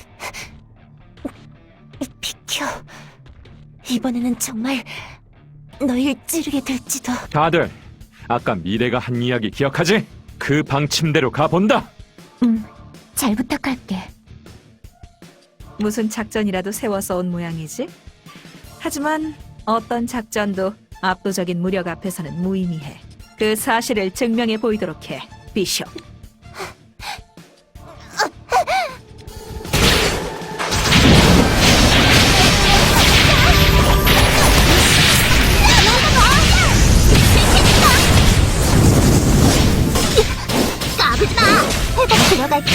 비켜. 이번에는 정말 너희를 찌르게 될지도. 다들 아까 미래가 한 이야기 기억하지? 그 방침대로 가본다. 잘 부탁할게. 무슨 작전이라도 세워서 온 모양이지? 하지만 어떤 작전도 압도적인 무력 앞에서는 무의미해. 그 사실을 증명해 보이도록 해, 비숍. 까부지 마. 회복 들어갈게.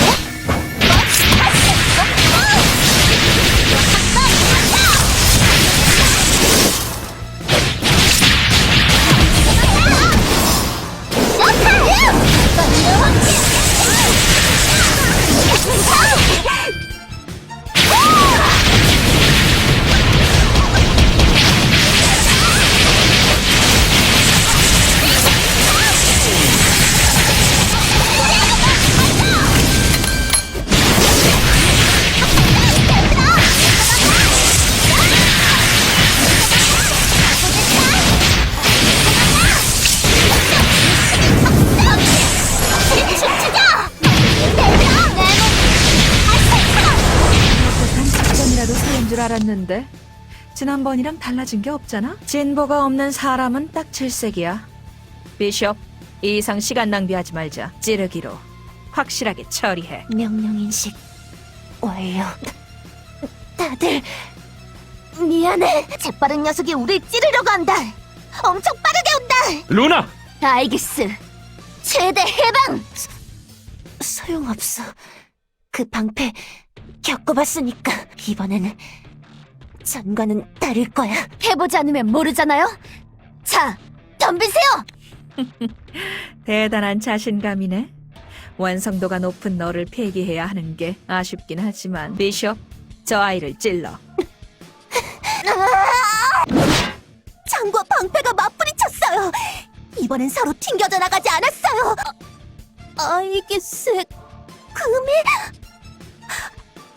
어떤 작전이라도 세운 줄 알았는데 지난번이랑 달라진 게 없잖아? 진보가 없는 사람은 딱 질색이야. 비숍, 이 이상 시간 낭비하지 말자. 찌르기로 확실하게 처리해. 명령 인식 완료. 다들 미안해. 재빠른 녀석이 우릴 찌르려고 한다. 엄청 빠르게 온다. 루나! 알기스 최대 해방. 소용없어. 그 방패 겪어봤으니까 이번에는 전과는 다를 거야. 해보지 않으면 모르잖아요. 자, 덤비세요. 대단한 자신감이네. 완성도가 높은 너를 폐기해야 하는 게 아쉽긴 하지만 비숍, 저 아이를 찔러. 창과 방패가 맞부딪혔어요. 이번엔 서로 튕겨져 나가지 않았어요. 알기스 금이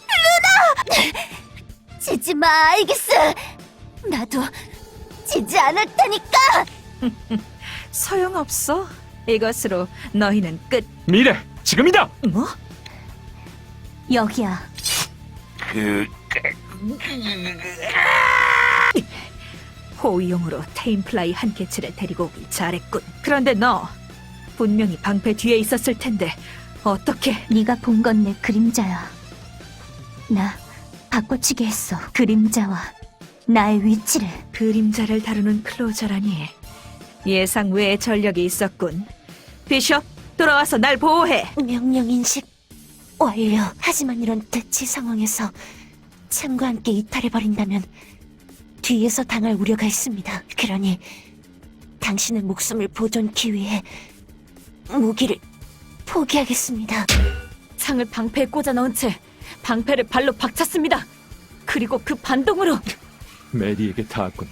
루나! 지지 마, 알기스. 나도 지지 않을 테니까. 소용없어. 이것으로 너희는 끝. 미래, 지금이다! 뭐? 여기야. 호위용으로 테임플라이 한 개체를 데리고 오길 잘했군. 그런데 너 분명히 방패 뒤에 있었을 텐데 어떻게? 네가 본 건 내 그림자야. 나 바꿔치기 했어. 그림자와 나의 위치를. 그림자를 다루는 클로저라니 예상 외의 전력이 있었군. 비숍, 돌아와서 날 보호해. 명령 인식 완료. 하지만 이런 대치 상황에서 참과 함께 이탈해버린다면 뒤에서 당할 우려가 있습니다. 그러니 당신의 목숨을 보존하기 위해 무기를 포기하겠습니다. 창을 방패에 꽂아 넣은 채 방패를 발로 박찼습니다. 그리고 그 반동으로 메리에게 닿았군.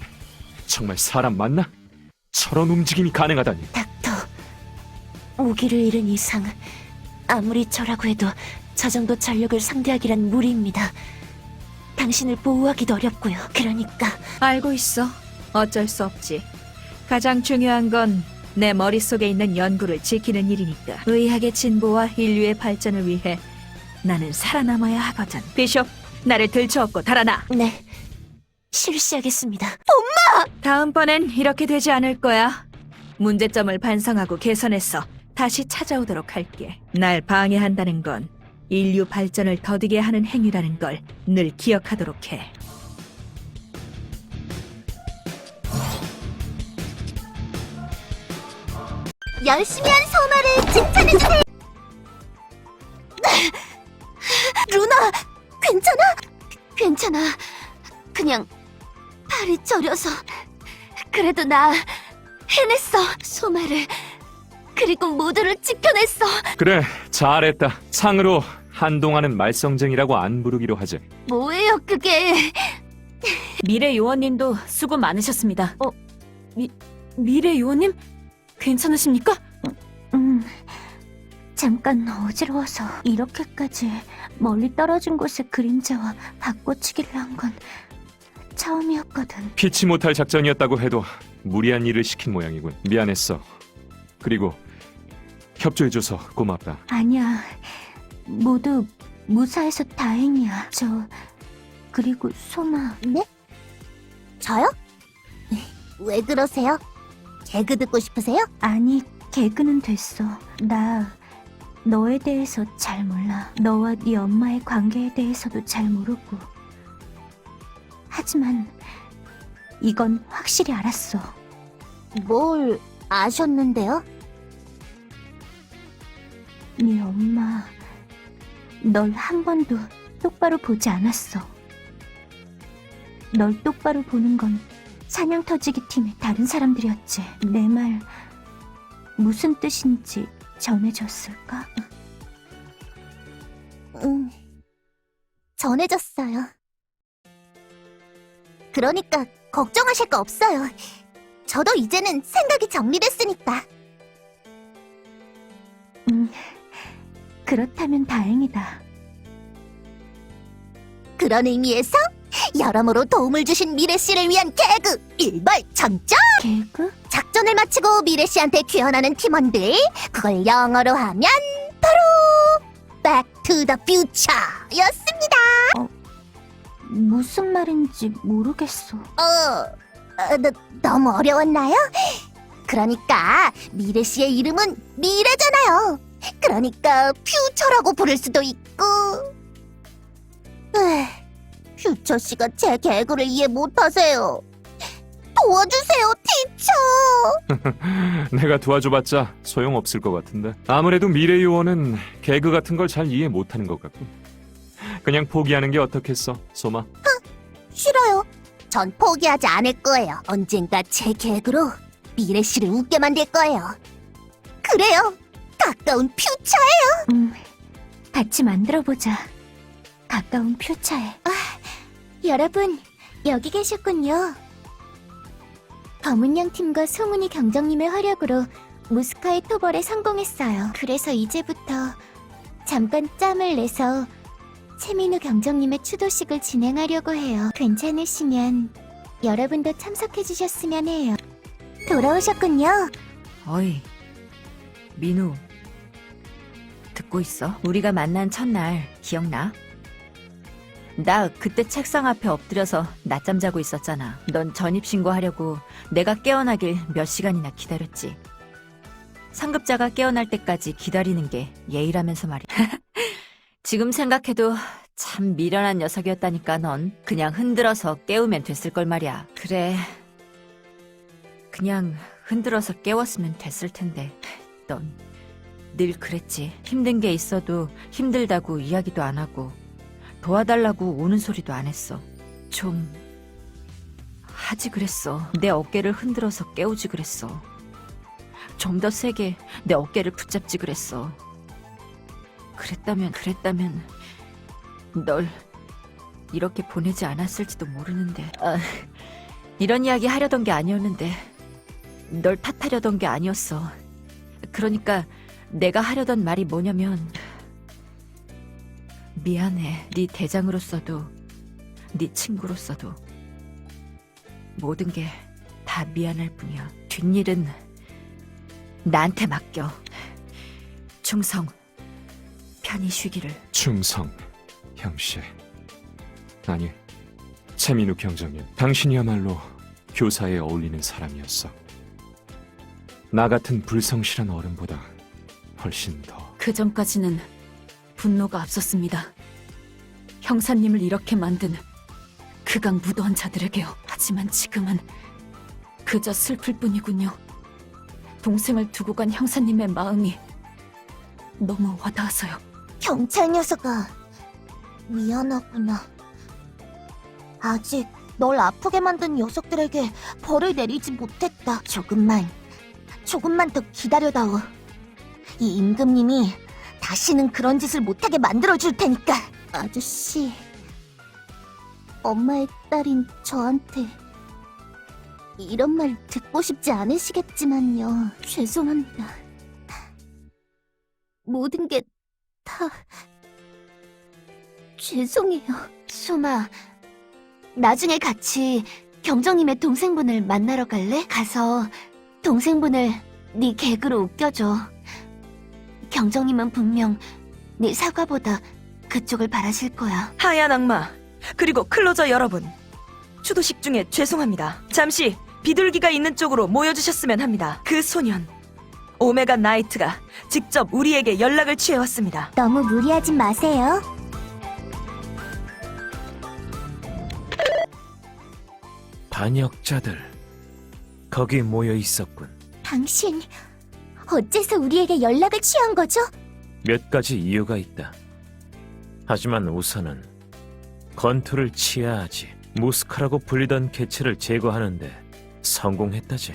정말 사람 맞나? 저런 움직임이 가능하다니. 닥터, 무기를 잃은 이상 아무리 저라고 해도 저 정도 전력을 상대하기란 무리입니다. 당신을 보호하기도 어렵고요. 그러니까 알고 있어. 어쩔 수 없지. 가장 중요한 건 내 머릿속에 있는 연구를 지키는 일이니까. 의학의 진보와 인류의 발전을 위해 나는 살아남아야 하거든. 비숍, 나를 들쳐업고 달아나. 네, 실시하겠습니다. 다음번엔 이렇게 되지 않을 거야. 문제점을 반성하고 개선해서 다시 찾아오도록 할게. 날 방해한다는 건 인류 발전을 더디게 하는 행위라는 걸 늘 기억하도록 해. 열심히 한 소마를 칭찬해주세요. 루나, 괜찮아? 괜찮아. 그냥 팔이 저려서. 그래도 나 해냈어. 소마를. 그리고 모두를 지켜냈어. 그래, 잘했다. 창으로 한동안은 말썽쟁이라고 안 부르기로 하지. 뭐예요, 그게? 미래 요원님도 수고 많으셨습니다. 미래 요원님? 괜찮으십니까? 잠깐 어지러워서 이렇게까지 멀리 떨어진 곳의 그림자와 바꿔치기를 한 건 처음이었거든. 피치 못할 작전이었다고 해도 무리한 일을 시킨 모양이군. 미안했어. 그리고 협조해줘서 고맙다. 아니야. 모두 무사해서 다행이야. 그리고 소마. 네? 저요? 왜 그러세요? 개그 듣고 싶으세요? 아니, 개그는 됐어. 나 너에 대해서 잘 몰라. 너와 네 엄마의 관계에 대해서도 잘 모르고. 하지만 이건 확실히 알았어. 뭘 아셨는데요? 네 엄마 널 한 번도 똑바로 보지 않았어. 널 똑바로 보는 건 사냥터지기 팀의 다른 사람들이었지. 내 말 무슨 뜻인지 전해줬을까? 전해졌어요. 그러니까 걱정하실 거 없어요. 저도 이제는 생각이 정리됐으니까. 그렇다면 다행이다. 그런 의미에서 여러모로 도움을 주신 미래 씨를 위한 개그 일벌천장! 개그? 작전을 마치고 미래 씨한테 귀환하는 팀원들, 그걸 영어로 하면 바로 Back to the Future였습니다. 무슨 말인지 모르겠어. 너무 어려웠나요? 그러니까 미래 씨의 이름은 미래잖아요. 그러니까 퓨처라고 부를 수도 있고. 퓨처 씨가 제 개그를 이해 못하세요. 도와주세요, 티처. 내가 도와줘봤자 소용없을 것 같은데. 아무래도 미래 요원은 개그 같은 걸 잘 이해 못하는 것 같고. 그냥 포기하는 게 어떻겠어, 소마? 싫어요. 전 포기하지 않을 거예요. 언젠가 제 개그로 미래 씨를 웃게 만들 거예요. 그래요. 가까운 퓨처에. 같이 만들어보자. 가까운 퓨처에. 여러분, 여기 계셨군요. 검은양 팀과 송은이 경정님의 활약으로 무스카의 토벌에 성공했어요. 그래서 이제부터 잠깐 짬을 내서 채민우 경정님의 추도식을 진행하려고 해요. 괜찮으시면 여러분도 참석해주셨으면 해요. 돌아오셨군요. 어이, 민우. 듣고 있어? 우리가 만난 첫날 기억나? 나 그때 책상 앞에 엎드려서 낮잠 자고 있었잖아. 넌 전입신고하려고 내가 깨어나길 몇 시간이나 기다렸지. 상급자가 깨어날 때까지 기다리는 게 예의라면서 말이야. 지금 생각해도 참 미련한 녀석이었다니까. 넌 그냥 흔들어서 깨우면 됐을 걸 말이야. 그래, 그냥 흔들어서 깨웠으면 됐을 텐데. 넌 늘 그랬지. 힘든 게 있어도 힘들다고 이야기도 안 하고 도와달라고 우는 소리도 안 했어. 좀 하지 그랬어. 내 어깨를 흔들어서 깨우지 그랬어. 좀 더 세게 내 어깨를 붙잡지 그랬어. 그랬다면 널 이렇게 보내지 않았을지도 모르는데. 이런 이야기 하려던 게 아니었는데. 널 탓하려던 게 아니었어. 그러니까 내가 하려던 말이 뭐냐면, 미안해. 네 대장으로서도 네 친구로서도 모든 게 다 미안할 뿐이야. 뒷일은 나한테 맡겨. 충성, 편히 쉬기를. 충성, 형씨. 아니, 채민우 경정님. 당신이야말로 교사에 어울리는 사람이었어. 나 같은 불성실한 어른보다 훨씬 더. 그 전까지는 분노가 앞섰습니다. 형사님을 이렇게 만든 극악 무도한 자들에게요. 하지만 지금은 그저 슬플 뿐이군요. 동생을 두고 간 형사님의 마음이 너무 와닿아서요. 경찰 녀석아, 미안하구나. 아직 널 아프게 만든 녀석들에게 벌을 내리지 못했다. 조금만 더 기다려다오. 이 임금님이 다시는 그런 짓을 못하게 만들어줄 테니까. 아저씨, 엄마의 딸인 저한테 이런 말 듣고 싶지 않으시겠지만요. 죄송합니다. 모든 게 다 죄송해요. 소마, 나중에 같이 경정님의 동생분을 만나러 갈래? 가서 동생분을 네 개그로 웃겨줘. 경정님은 분명 네 사과보다 그쪽을 바라실 거야. 하얀 악마, 그리고 클로저 여러분. 추도식 중에 죄송합니다. 잠시 비둘기가 있는 쪽으로 모여주셨으면 합니다. 그 소년, 오메가 나이트가 직접 우리에게 연락을 취해왔습니다. 너무 무리하진 마세요. 반역자들 거기 모여 있었군. 당신 어째서 우리에게 연락을 취한 거죠? 몇 가지 이유가 있다. 하지만 우선은 건투를 치야 하지. 무스카라고 불리던 개체를 제거하는데 성공했다지.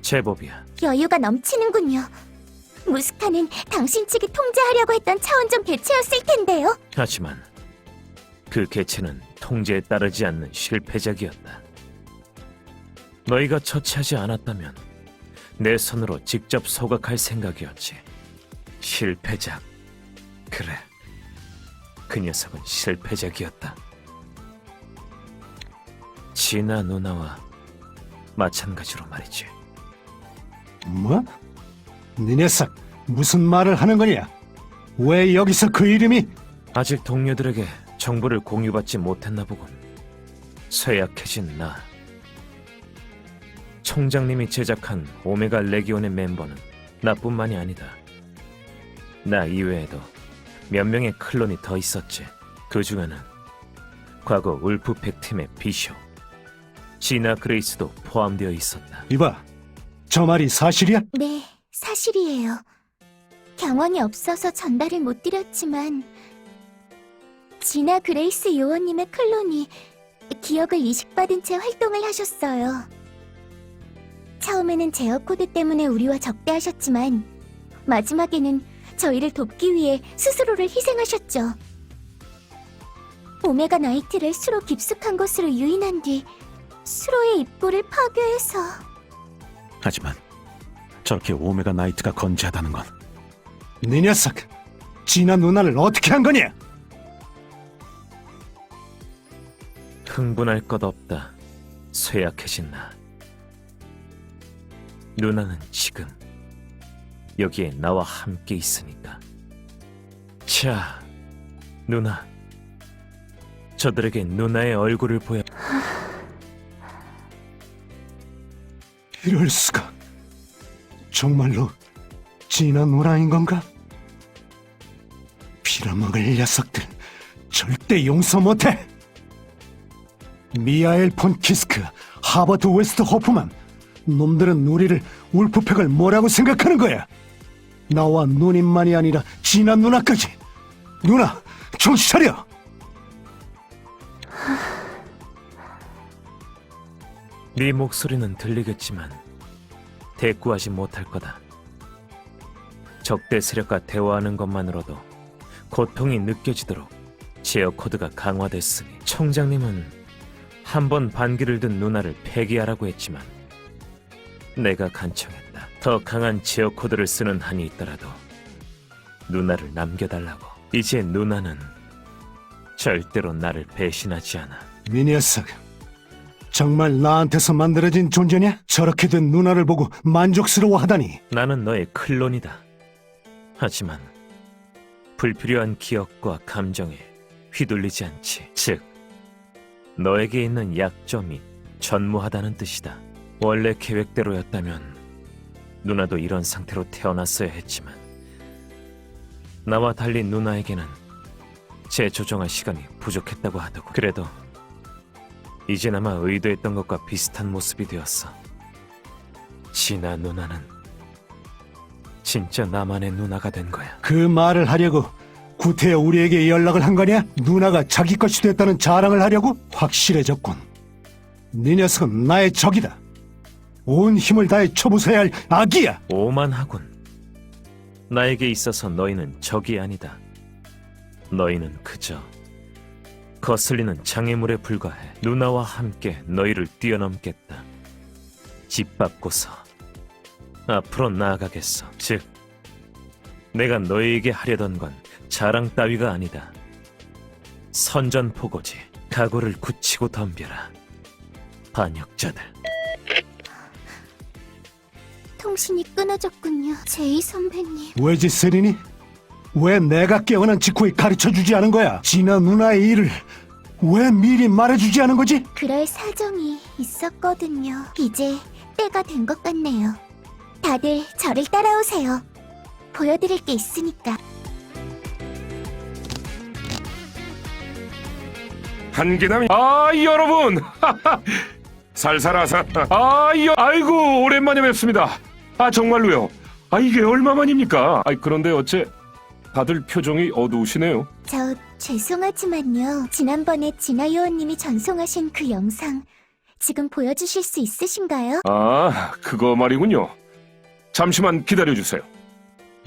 제법이야. 여유가 넘치는군요. 무스카는 당신 측이 통제하려고 했던 차원점 개체였을 텐데요. 하지만 그 개체는 통제에 따르지 않는 실패작이었다. 너희가 처치하지 않았다면 내 손으로 직접 소각할 생각이었지. 실패작. 그래. 그 녀석은 실패작이었다. 진아 누나와 마찬가지로 말이지. 뭐? 네 녀석 무슨 말을 하는 거냐? 왜 여기서 그 이름이? 아직 동료들에게 정보를 공유받지 못했나 보군. 쇠약해진 나. 총장님이 제작한 오메가 레기온의 멤버는 나뿐만이 아니다. 나 이외에도 몇 명의 클론이 더 있었지. 그 중에는 과거 울프팩 팀의 비쇼, 지나 그레이스도 포함되어 있었다. 이봐, 저 말이 사실이야? 네, 사실이에요. 경험이 없어서 전달을 못 드렸지만 지나 그레이스 요원님의 클론이 기억을 이식받은 채 활동을 하셨어요. 처음에는 제어 코드 때문에 우리와 적대하셨지만 마지막에는 저희를 돕기 위해 스스로를 희생하셨죠. 오메가 나이트를 수로 깊숙한 곳으로 유인한 뒤 수로의 입구를 파괴해서. 하지만 저렇게 오메가 나이트가 건재하다는 건 네 녀석 진아 누나를 어떻게 한 거냐? 흥분할 것 없다. 쇠약해진 나. 누나는 지금 여기에 나와 함께 있으니까. 자, 누나. 저들에게 누나의 얼굴을 보여. 이럴 수가. 정말로 진아 누나인 건가? 빌어먹을 녀석들 절대 용서 못해. 미하엘 폰 키스크, 하버트 웨스트 호프만, 놈들은 우리를 울프팩을 뭐라고 생각하는 거야? 나와 누님만이 아니라 진아 누나까지. 누나, 정신 차려. 네 목소리는 들리겠지만 대꾸하지 못할 거다. 적대 세력과 대화하는 것만으로도 고통이 느껴지도록 제어 코드가 강화됐으니 총장님은 한 번 반기를 든 누나를 폐기하라고 했지만 내가 간청했다. 더 강한 제어 코드를 쓰는 한이 있더라도 누나를 남겨달라고. 이제 누나는 절대로 나를 배신하지 않아. 이 녀석, 정말 나한테서 만들어진 존재냐? 저렇게 된 누나를 보고 만족스러워하다니. 나는 너의 클론이다. 하지만 불필요한 기억과 감정에 휘둘리지 않지. 즉, 너에게 있는 약점이 전무하다는 뜻이다. 원래 계획대로였다면 누나도 이런 상태로 태어났어야 했지만 나와 달리 누나에게는 재조정할 시간이 부족했다고 하더고. 그래도 이제나마 의도했던 것과 비슷한 모습이 되었어. 진아 누나는 진짜 나만의 누나가 된 거야. 그 말을 하려고 구태여 우리에게 연락을 한 거냐? 누나가 자기 것이 됐다는 자랑을 하려고? 확실해졌군. 네 녀석은 나의 적이다. 온 힘을 다해 쳐부숴야 할 악이야. 오만하군. 나에게 있어서 너희는 적이 아니다. 너희는 그저 거슬리는 장애물에 불과해. 누나와 함께 너희를 뛰어넘겠다. 짓밟고서 앞으로 나아가겠어. 즉, 내가 너에게 하려던 건 자랑 따위가 아니다. 선전포고지. 각오를 굳히고 덤벼라. 반역자들. 통신이 끊어졌군요. 제이 선배님. 왜지 세린이? 왜 내가 깨어난 직후에 가르쳐주지 않은 거야? 진아 누나의 일을 왜 미리 말해주지 않은 거지? 그럴 사정이 있었거든요. 이제 때가 된 것 같네요. 다들 저를 따라오세요. 보여드릴 게 있으니까. 한기남이 여러분 살살하사 아이고 오랜만에 뵙습니다. 정말로요. 이게 얼마만입니까? 그런데 어째 다들 표정이 어두우시네요. 저 죄송하지만요. 지난번에 진아 요원님이 전송하신 그 영상 지금 보여주실 수 있으신가요? 그거 말이군요. 잠시만 기다려주세요.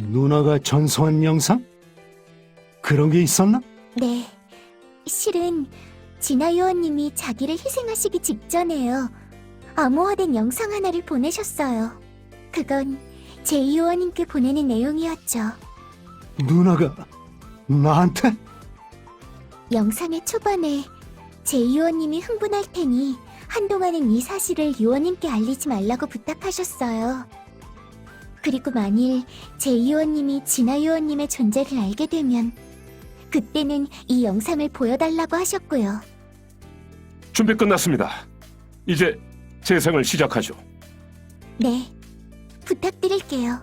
누나가 전송한 영상? 그런 게 있었나? 네. 실은 진아 요원님이 자기를 희생하시기 직전에요. 암호화된 영상 하나를 보내셨어요. 그건 제이 요원님께 보내는 내용이었죠. 누나가 나한테? 영상의 초반에 제이 요원님이 흥분할 테니 한동안은 이 사실을 요원님께 알리지 말라고 부탁하셨어요. 그리고 만일 제이 요원님이 진아 요원님의 존재를 알게 되면 그때는 이 영상을 보여달라고 하셨고요. 준비 끝났습니다. 이제 재생을 시작하죠. 네, 부탁드릴게요.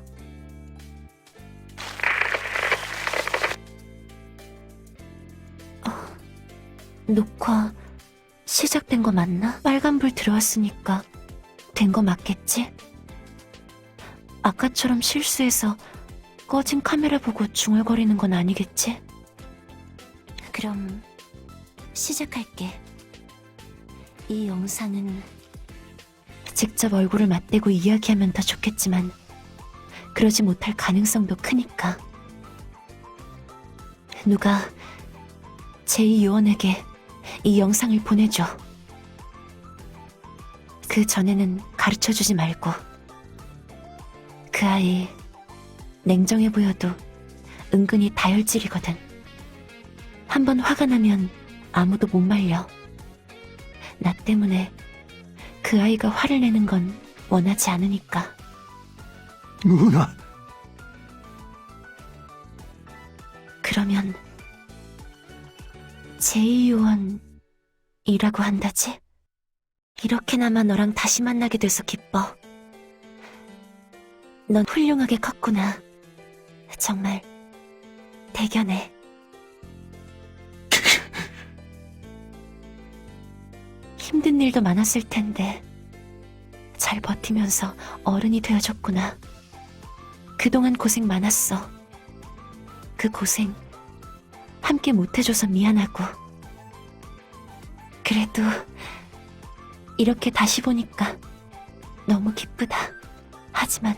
녹화 시작된 거 맞나? 빨간불 들어왔으니까 된 거 맞겠지? 아까처럼 실수해서 꺼진 카메라 보고 중얼거리는 건 아니겠지? 그럼 시작할게. 이 영상은 직접 얼굴을 맞대고 이야기하면 더 좋겠지만 그러지 못할 가능성도 크니까. 누가 제이 요원에게 이 영상을 보내줘. 그 전에는 가르쳐주지 말고. 그 아이 냉정해 보여도 은근히 다혈질이거든. 한번 화가 나면 아무도 못 말려. 나 때문에 그 아이가 화를 내는 건 원하지 않으니까. 누나, 그러면 제2요원이라고 한다지? 이렇게나마 너랑 다시 만나게 돼서 기뻐. 넌 훌륭하게 컸구나. 정말 대견해. 힘든 일도 많았을 텐데 잘 버티면서 어른이 되어줬구나. 그동안 고생 많았어. 그 고생 함께 못해줘서 미안하고. 그래도 이렇게 다시 보니까 너무 기쁘다. 하지만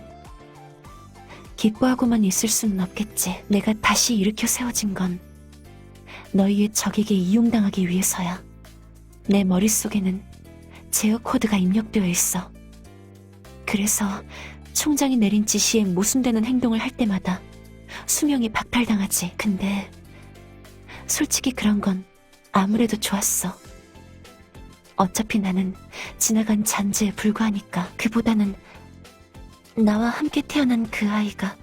기뻐하고만 있을 수는 없겠지. 내가 다시 일으켜 세워진 건 너희의 적에게 이용당하기 위해서야. 내 머릿속에는 제어 코드가 입력되어 있어. 그래서 총장이 내린 지시에 모순되는 행동을 할 때마다 수명이 박탈당하지. 근데 솔직히 그런 건 아무래도 좋았어. 어차피 나는 지나간 잔재에 불과하니까. 그보다는 나와 함께 태어난 그 아이가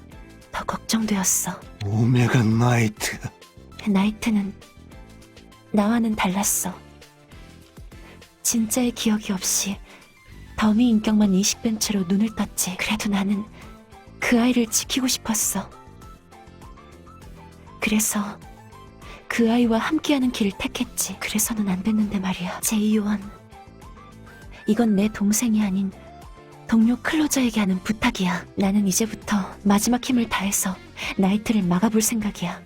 더 걱정되었어. 오메가 나이트. 나이트는 나와는 달랐어. 진짜의 기억이 없이 더미 인격만 인식된 채로 눈을 떴지. 그래도 나는 그 아이를 지키고 싶었어. 그래서 그 아이와 함께하는 길을 택했지. 그래서는 안 됐는데 말이야. 제이원, 이건 내 동생이 아닌 동료 클로저에게 하는 부탁이야. 나는 이제부터 마지막 힘을 다해서 나이트를 막아볼 생각이야.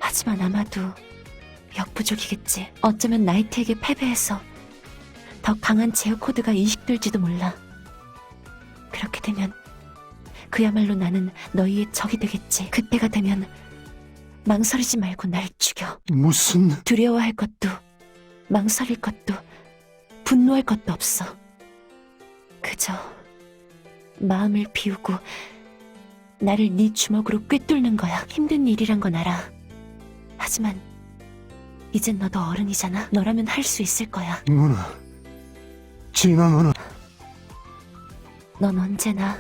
하지만 아마도 역부족이겠지. 어쩌면 나이트에게 패배해서 더 강한 제어 코드가 인식될지도 몰라. 그렇게 되면 그야말로 나는 너희의 적이 되겠지. 그때가 되면 망설이지 말고 날 죽여. 무슨... 두려워할 것도 망설일 것도 분노할 것도 없어. 그저 마음을 비우고 나를 네 주먹으로 꿰뚫는 거야. 힘든 일이란 건 알아. 하지만 이젠 너도 어른이잖아. 너라면 할 수 있을 거야. 누나, 진아 누나. 넌 언제나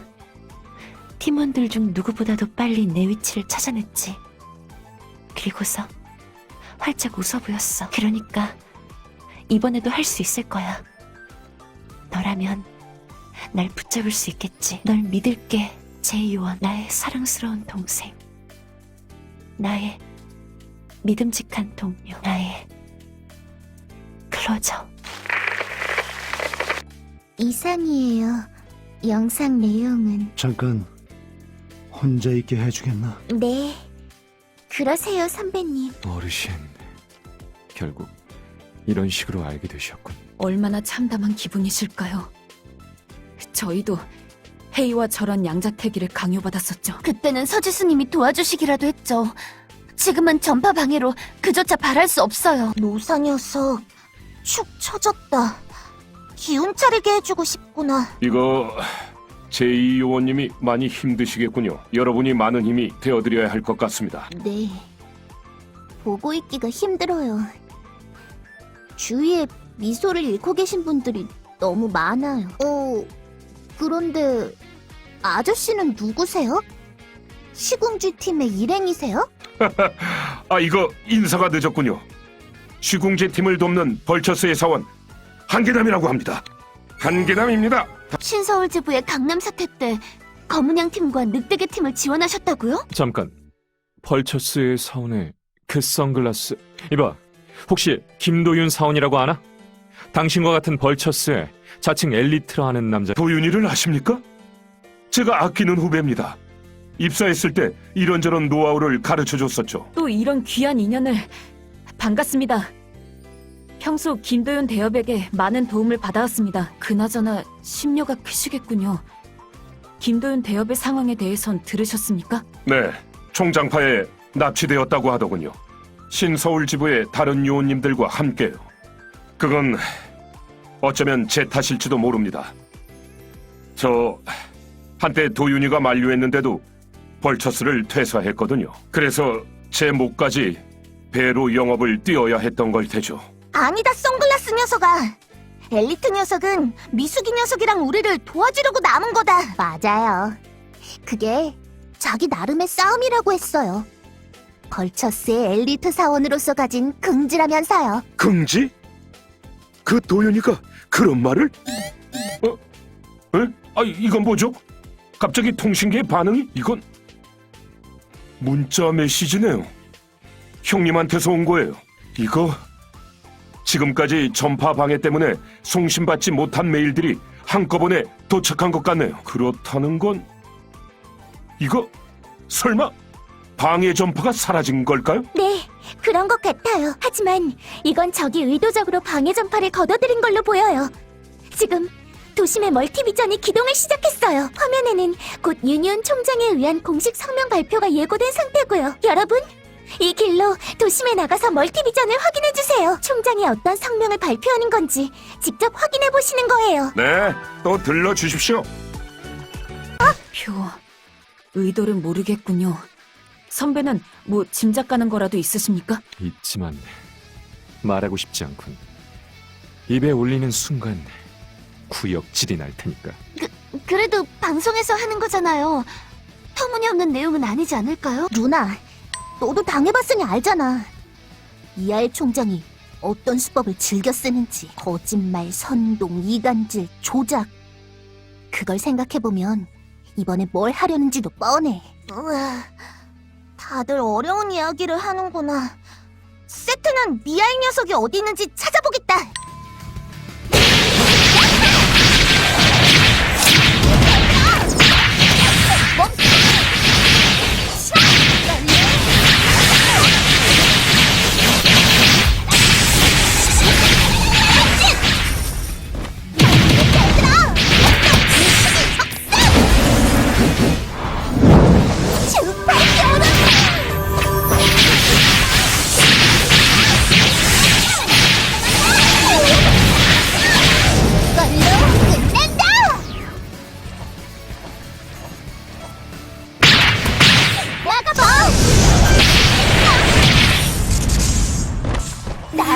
팀원들 중 누구보다도 빨리 내 위치를 찾아냈지. 그리고서 활짝 웃어 보였어. 그러니까 이번에도 할 수 있을 거야. 너라면 날 붙잡을 수 있겠지. 널 믿을게, 제이원. 나의 사랑스러운 동생. 나의 믿음직한 동료. 나의 클로저. 이상이에요. 영상 내용은. 잠깐 혼자 있게 해주겠나? 네. 그러세요, 선배님. 어르신, 결국 이런 식으로 알게 되셨군. 얼마나 참담한 기분이실까요? 저희도 헤이와 저런 양자태기를 강요받았었죠. 그때는 서지수님이 도와주시기라도 했죠. 지금은 전파 방해로 그조차 바랄 수 없어요. 노사 녀석, 축 처졌다. 기운 차리게 해주고 싶구나. 이거 제2 요원님이 많이 힘드시겠군요. 여러분이 많은 힘이 되어드려야 할 것 같습니다. 네. 보고 있기가 힘들어요. 주위에 미소를 잃고 계신 분들이 너무 많아요. 그런데 아저씨는 누구세요? 시궁지 팀의 일행이세요? 아, 이거 인사가 늦었군요. 쉬궁제 팀을 돕는 벌처스의 사원 한계남이라고 합니다. 한계남입니다. 신서울 지부의 강남 사태 때 검은양 팀과 늑대계 팀을 지원하셨다고요? 잠깐, 벌처스의 사원에 그 선글라스. 이봐, 혹시 김도윤 사원이라고 아나? 당신과 같은 벌처스의 자칭 엘리트라 하는 남자. 도윤이를 아십니까? 제가 아끼는 후배입니다. 입사했을 때 이런저런 노하우를 가르쳐줬었죠. 또 이런 귀한 인연을. 반갑습니다. 평소 김도윤 대업에게 많은 도움을 받아왔습니다. 그나저나 심려가 크시겠군요. 김도윤 대업의 상황에 대해선 들으셨습니까? 네, 총장파에 납치되었다고 하더군요. 신서울 지부의 다른 요원님들과 함께요. 그건 어쩌면 제 탓일지도 모릅니다. 저 한때 도윤이가 만류했는데도 벌처스를 퇴사했거든요. 그래서 제 목까지 배로 영업을 뛰어야 했던 걸 테죠. 아니다, 선글라스 녀석아. 엘리트 녀석은 미숙이 녀석이랑 우리를 도와주려고 남은 거다. 맞아요. 그게 자기 나름의 싸움이라고 했어요. 벌처스의 엘리트 사원으로서 가진 긍지라면서요. 긍지? 그 도윤이가 그런 말을? 에? 아, 이건 뭐죠? 갑자기 통신계의 반응이? 이건 문자 메시지네요. 형님한테서 온 거예요. 이거 지금까지 전파 방해 때문에 송신받지 못한 메일들이 한꺼번에 도착한 것 같네요. 그렇다는 건 이거 설마 방해 전파가 사라진 걸까요? 네, 그런 것 같아요. 하지만 이건 적이 의도적으로 방해 전파를 걷어들인 걸로 보여요. 지금 도심의 멀티비전이 기동을 시작했어요. 화면에는 곧 유니온 총장에 의한 공식 성명 발표가 예고된 상태고요. 여러분, 이 길로 도심에 나가서 멀티비전을 확인해주세요. 총장이 어떤 성명을 발표하는 건지 직접 확인해보시는 거예요. 네, 또 들러주십시오. 표, 의도를 모르겠군요. 선배는 뭐 짐작 가는 거라도 있으십니까? 있지만 말하고 싶지 않군. 입에 올리는 순간 구역질이 날 테니까. 그래도 방송에서 하는 거잖아요. 터무니없는 내용은 아니지 않을까요? 누나, 너도 당해봤으니 알잖아. 이하의 총장이 어떤 수법을 즐겨 쓰는지. 거짓말, 선동, 이간질, 조작. 그걸 생각해보면 이번에 뭘 하려는지도 뻔해. 우와, 다들 어려운 이야기를 하는구나. 세트는 미아의 녀석이 어디 있는지 찾아보겠다.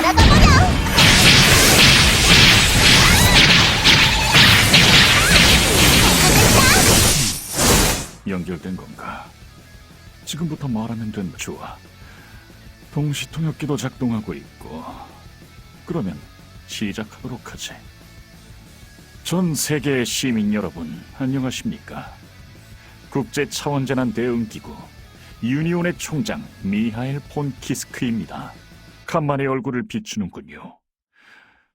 날아가 버려! 연결된 건가? 지금부터 말하면 된 좋아. 동시 통역기도 작동하고 있고. 그러면 시작하도록 하지. 전 세계의 시민 여러분, 안녕하십니까? 국제 차원재난 대응기구 유니온의 총장 미하엘 폰 키스크입니다. 간만에 얼굴을 비추는군요.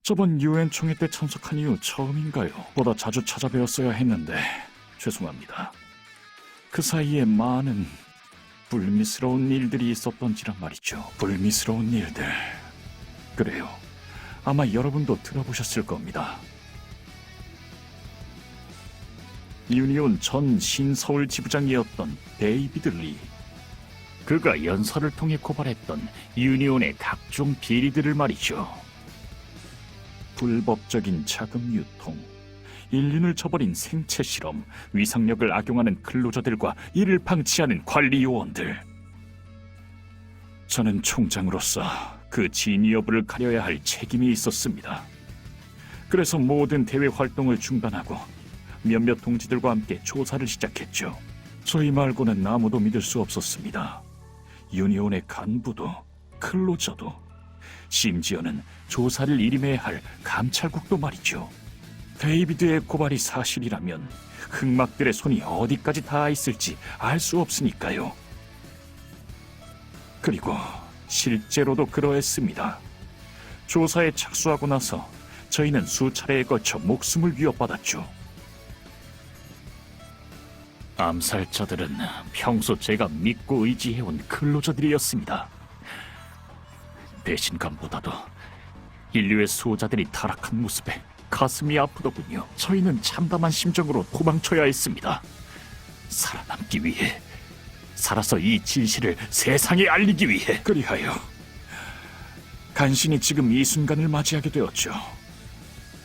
저번 유엔 총회 때 참석한 이후 처음인가요? 보다 자주 찾아뵈었어야 했는데 죄송합니다. 그 사이에 많은 불미스러운 일들이 있었던지란 말이죠. 불미스러운 일들. 그래요. 아마 여러분도 들어보셨을 겁니다. 유니온 전 신서울 지부장이었던 데이비드 리. 그가 연설을 통해 고발했던 유니온의 각종 비리들을 말이죠. 불법적인 자금 유통, 인륜을 저버린 생체 실험, 위상력을 악용하는 근로자들과 이를 방치하는 관리 요원들. 저는 총장으로서 그 진위 여부를 가려야 할 책임이 있었습니다. 그래서 모든 대외 활동을 중단하고 몇몇 동지들과 함께 조사를 시작했죠. 저희 말고는 아무도 믿을 수 없었습니다. 유니온의 간부도, 클로저도, 심지어는 조사를 일임해야 할 감찰국도 말이죠. 데이비드의 고발이 사실이라면 흑막들의 손이 어디까지 닿아 있을지 알 수 없으니까요. 그리고 실제로도 그러했습니다. 조사에 착수하고 나서 저희는 수차례에 걸쳐 목숨을 위협받았죠. 암살자들은 평소 제가 믿고 의지해온 클로저들이었습니다. 배신감보다도 인류의 수호자들이 타락한 모습에 가슴이 아프더군요. 저희는 참담한 심정으로 도망쳐야 했습니다. 살아남기 위해, 살아서 이 진실을 세상에 알리기 위해. 그리하여 간신히 지금 이 순간을 맞이하게 되었죠.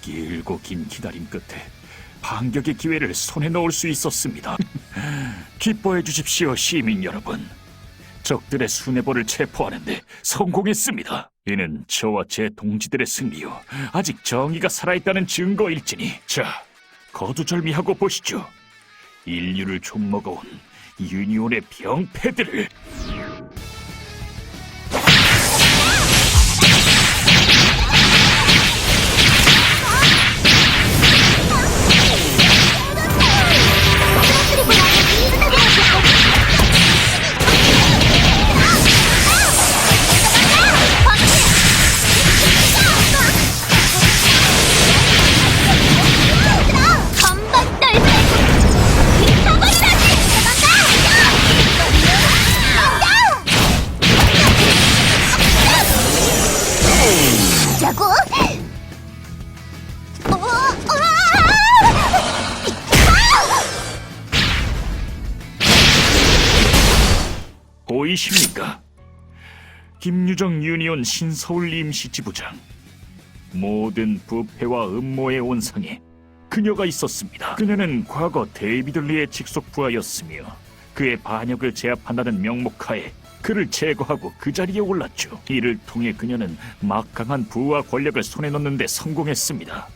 길고 긴 기다림 끝에 반격의 기회를 손에 넣을 수 있었습니다. 기뻐해 주십시오, 시민 여러분. 적들의 수뇌보를 체포하는데 성공했습니다. 이는 저와 제 동지들의 승리요, 아직 정의가 살아있다는 증거일지니. 자, 거두절미하고 보시죠. 인류를 좀먹어온 유니온의 병폐들을. 보이십니까? 김유정 유니온 신서울 임시지부장. 모든 부패와 음모의 온상에 그녀가 있었습니다. 그녀는 과거 데이비드 리의 직속 부하였으며 그의 반역을 제압한다는 명목하에 그를 제거하고 그 자리에 올랐죠. 이를 통해 그녀는 막강한 부와 권력을 손에 넣는 데 성공했습니다.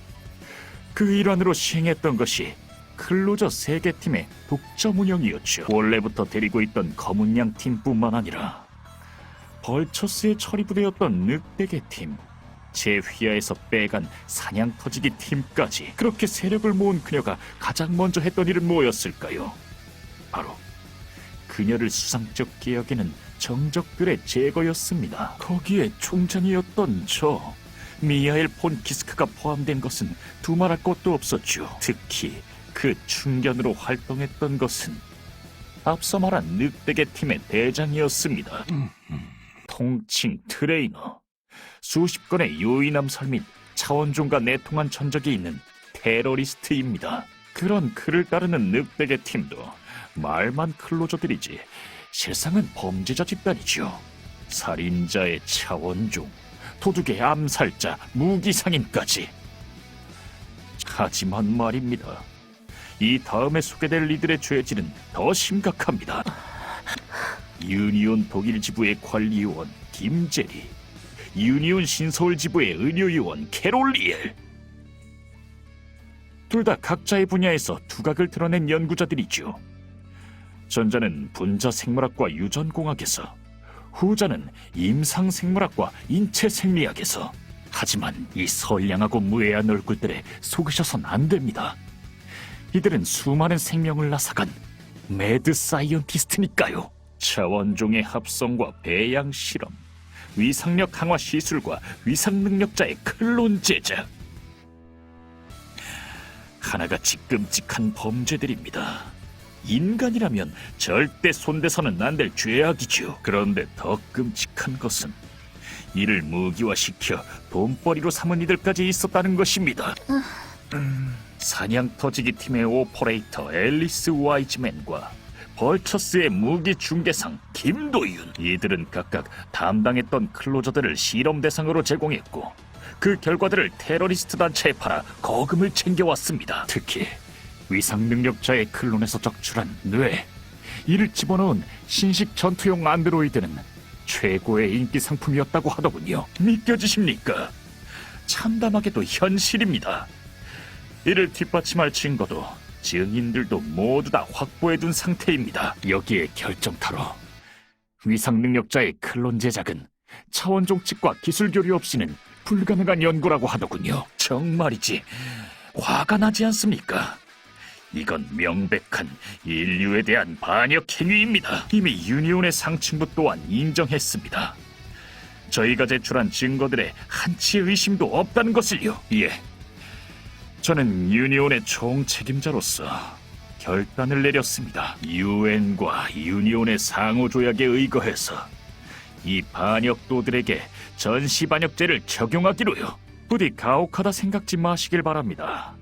그 일환으로 시행했던 것이 클로저 세계팀의 독점 운영이었죠. 원래부터 데리고 있던 검은 양 팀뿐만 아니라 벌처스의 처리부대였던 늑대계 팀, 제 휘하에서 빼간 사냥 터지기 팀까지. 그렇게 세력을 모은 그녀가 가장 먼저 했던 일은 뭐였을까요? 바로 그녀를 수상쩍게 여기는 정적들의 제거였습니다. 거기에 총장이었던 저 미하엘 폰 키스크가 포함된 것은 두말할 것도 없었죠. 특히 그 충견으로 활동했던 것은 앞서 말한 늑대계 팀의 대장이었습니다. 통칭 트레이너, 수십 건의 요인암살 및 차원종과 내통한 전적이 있는 테러리스트입니다. 그런 그를 따르는 늑대계 팀도 말만 클로저들이지 실상은 범죄자 집단이죠. 살인자의 차원종, 도둑의 암살자, 무기상인까지. 하지만 말입니다, 이 다음에 소개될 이들의 죄질은 더 심각합니다. 유니온 독일 지부의 관리요원 김제리, 유니온 신서울 지부의 의료요원 캐롤리엘. 둘 다 각자의 분야에서 두각을 드러낸 연구자들이죠. 전자는 분자생물학과 유전공학에서, 후자는 임상생물학과 인체생리학에서. 하지만 이 선량하고 무해한 얼굴들에 속으셔선 안 됩니다. 이들은 수많은 생명을 앗아간 매드 사이언티스트니까요. 차원종의 합성과 배양 실험, 위상력 강화 시술과 위상 능력자의 클론 제작. 하나같이 끔찍한 범죄들입니다. 인간이라면 절대 손대서는 안 될 죄악이죠. 그런데 더 끔찍한 것은 이를 무기화시켜 돈벌이로 삼은 이들까지 있었다는 것입니다. 사냥터지기 팀의 오퍼레이터 앨리스 와이즈맨과 벌처스의 무기 중개상 김도윤, 이들은 각각 담당했던 클로저들을 실험 대상으로 제공했고 그 결과들을 테러리스트 단체에 팔아 거금을 챙겨왔습니다. 특히 위상 능력자의 클론에서 적출한 뇌, 이를 집어넣은 신식 전투용 안드로이드는 최고의 인기 상품이었다고 하더군요. 믿겨지십니까? 참담하게도 현실입니다. 이를 뒷받침할 증거도 증인들도 모두 다 확보해둔 상태입니다. 여기에 결정타로 위상 능력자의 클론 제작은 차원종 측과 기술 교류 없이는 불가능한 연구라고 하더군요. 정말이지 화가 나지 않습니까? 이건 명백한 인류에 대한 반역 행위입니다. 이미 유니온의 상층부 또한 인정했습니다. 저희가 제출한 증거들에 한치의 의심도 없다는 것을요. 예, 저는 유니온의 총책임자로서 결단을 내렸습니다. 유엔과 유니온의 상호조약에 의거해서 이 반역도들에게 전시반역죄를 적용하기로요. 부디 가혹하다 생각지 마시길 바랍니다.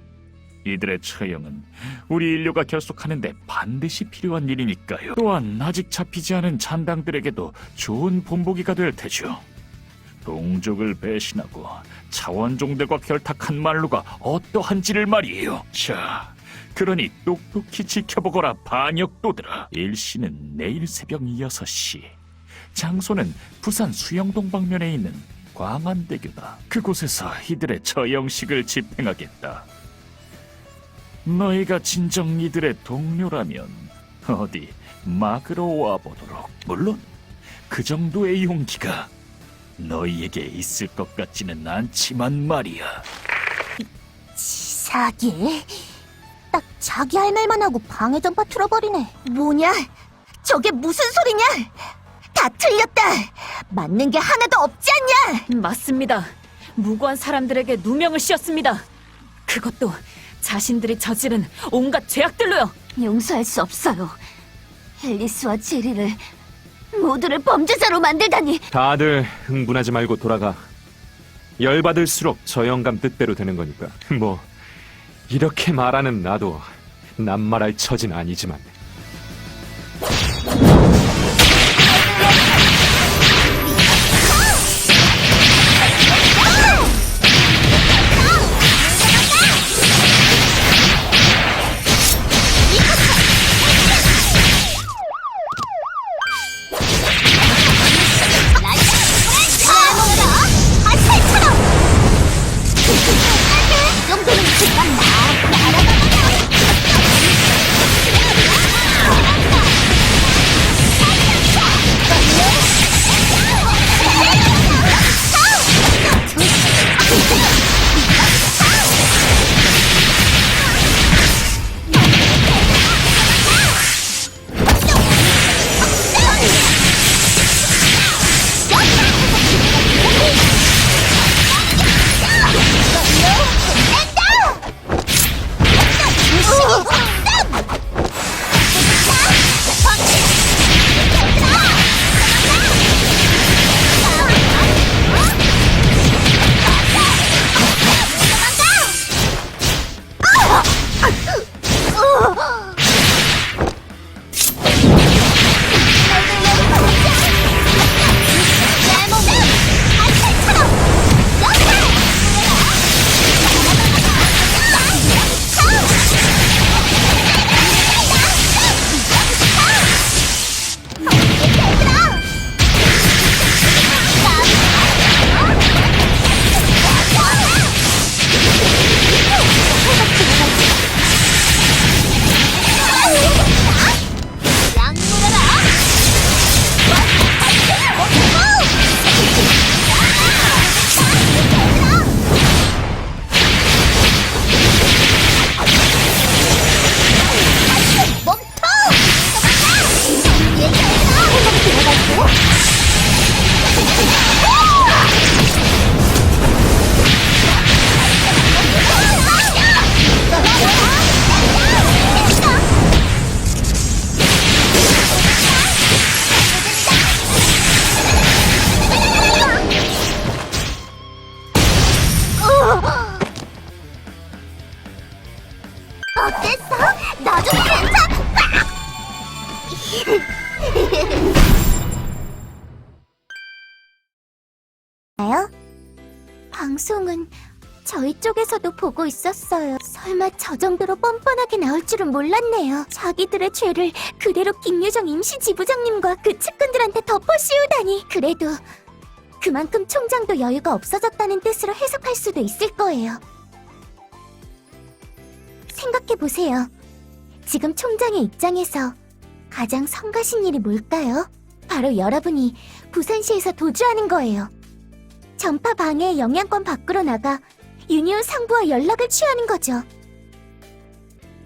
이들의 처형은 우리 인류가 결속하는데 반드시 필요한 일이니까요. 또한 아직 잡히지 않은 잔당들에게도 좋은 본보기가 될 테죠. 동족을 배신하고 차원종들과 결탁한 말로가 어떠한지를 말이에요. 자, 그러니 똑똑히 지켜보거라 반역도들아. 일시는 내일 새벽 6시, 장소는 부산 수영동 방면에 있는 광안대교다. 그곳에서 이들의 처형식을 집행하겠다. 너희가 진정 이들의 동료라면 어디 막으러 와보도록. 물론 그 정도의 용기가 너희에게 있을 것 같지는 않지만 말이야. 치사하게 딱 자기 할 말만 하고 방해 전파 틀어버리네. 뭐냐? 저게 무슨 소리냐? 다 틀렸다. 맞는 게 하나도 없지 않냐? 맞습니다. 무고한 사람들에게 누명을 씌웠습니다. 그것도 자신들이 저지른 온갖 죄악들로요. 용서할 수 없어요. 앨리스와 제리를 모두를 범죄자로 만들다니. 다들 흥분하지 말고 돌아가. 열받을수록 저 영감 뜻대로 되는 거니까. 뭐 이렇게 말하는 나도 낱말할 처진 아니지만. 이 정도는 그만 나. 어땠어? 나 좀 괜찮아? 방송은 저희 쪽에서도 보고 있었어요. 설마 저 정도로 뻔뻔하게 나올 줄은 몰랐네요. 자기들의 죄를 그대로 김유정 임시지부장님과 그 측근들한테 덮어씌우다니. 그래도 그만큼 총장도 여유가 없어졌다는 뜻으로 해석할 수도 있을 거예요. 생각해보세요. 지금 총장의 입장에서 가장 성가신 일이 뭘까요? 바로 여러분이 부산시에서 도주하는 거예요. 전파 방해의 영향권 밖으로 나가 유니온 상부와 연락을 취하는 거죠.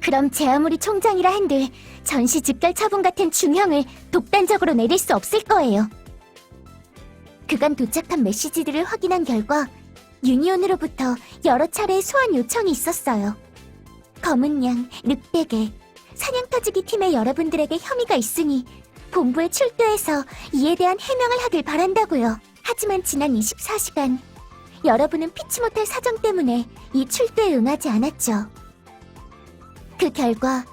그럼 제 아무리 총장이라 한들 전시 즉결 처분 같은 중형을 독단적으로 내릴 수 없을 거예요. 그간 도착한 메시지들을 확인한 결과 유니온으로부터 여러 차례의 소환 요청이 있었어요. 검은 양, 늑대개, 사냥터지기 팀의 여러분들에게 혐의가 있으니 본부에 출두해서 이에 대한 해명을 하길 바란다고요. 하지만 지난 24시간 여러분은 피치 못할 사정 때문에 이 출두에 응하지 않았죠. 그 결과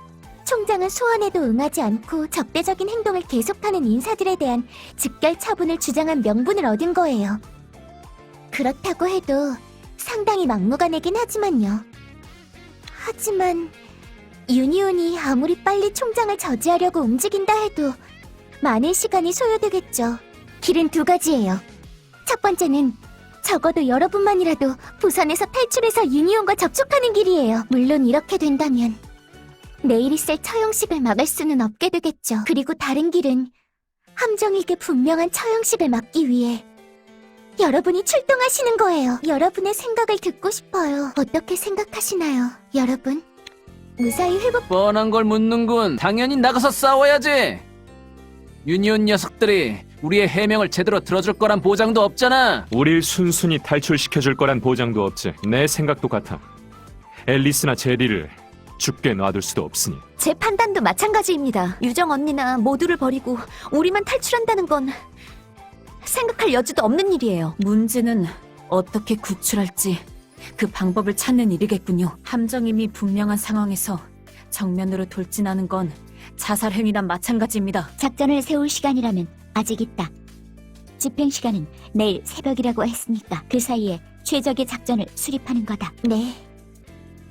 총장은 소환에도 응하지 않고 적대적인 행동을 계속하는 인사들에 대한 즉결 처분을 주장한 명분을 얻은 거예요. 그렇다고 해도 상당히 막무가내긴 하지만요. 하지만 유니온이 아무리 빨리 총장을 저지하려고 움직인다 해도 많은 시간이 소요되겠죠. 길은 두 가지예요. 첫 번째는 적어도 여러분만이라도 부산에서 탈출해서 유니온과 접촉하는 길이에요. 물론 이렇게 된다면 내일 있을 처형식을 막을 수는 없게 되겠죠. 그리고 다른 길은 함정일게 분명한 처형식을 막기 위해 여러분이 출동하시는 거예요. 여러분의 생각을 듣고 싶어요. 어떻게 생각하시나요, 여러분? 무사히 회복... 뻔한 걸 묻는군. 당연히 나가서 싸워야지. 유니온 녀석들이 우리의 해명을 제대로 들어줄 거란 보장도 없잖아. 우릴 순순히 탈출시켜줄 거란 보장도 없지. 내 생각도 같아. 앨리스나 제리를 죽게 놔둘 수도 없으니. 제 판단도 마찬가지입니다. 유정 언니나 모두를 버리고 우리만 탈출한다는 건 생각할 여지도 없는 일이에요. 문제는 어떻게 구출할지 그 방법을 찾는 일이겠군요. 함정임이 분명한 상황에서 정면으로 돌진하는 건 자살 행위랑 마찬가지입니다. 작전을 세울 시간이라면 아직 있다. 집행 시간은 내일 새벽이라고 했으니까 그 사이에 최적의 작전을 수립하는 거다. 네.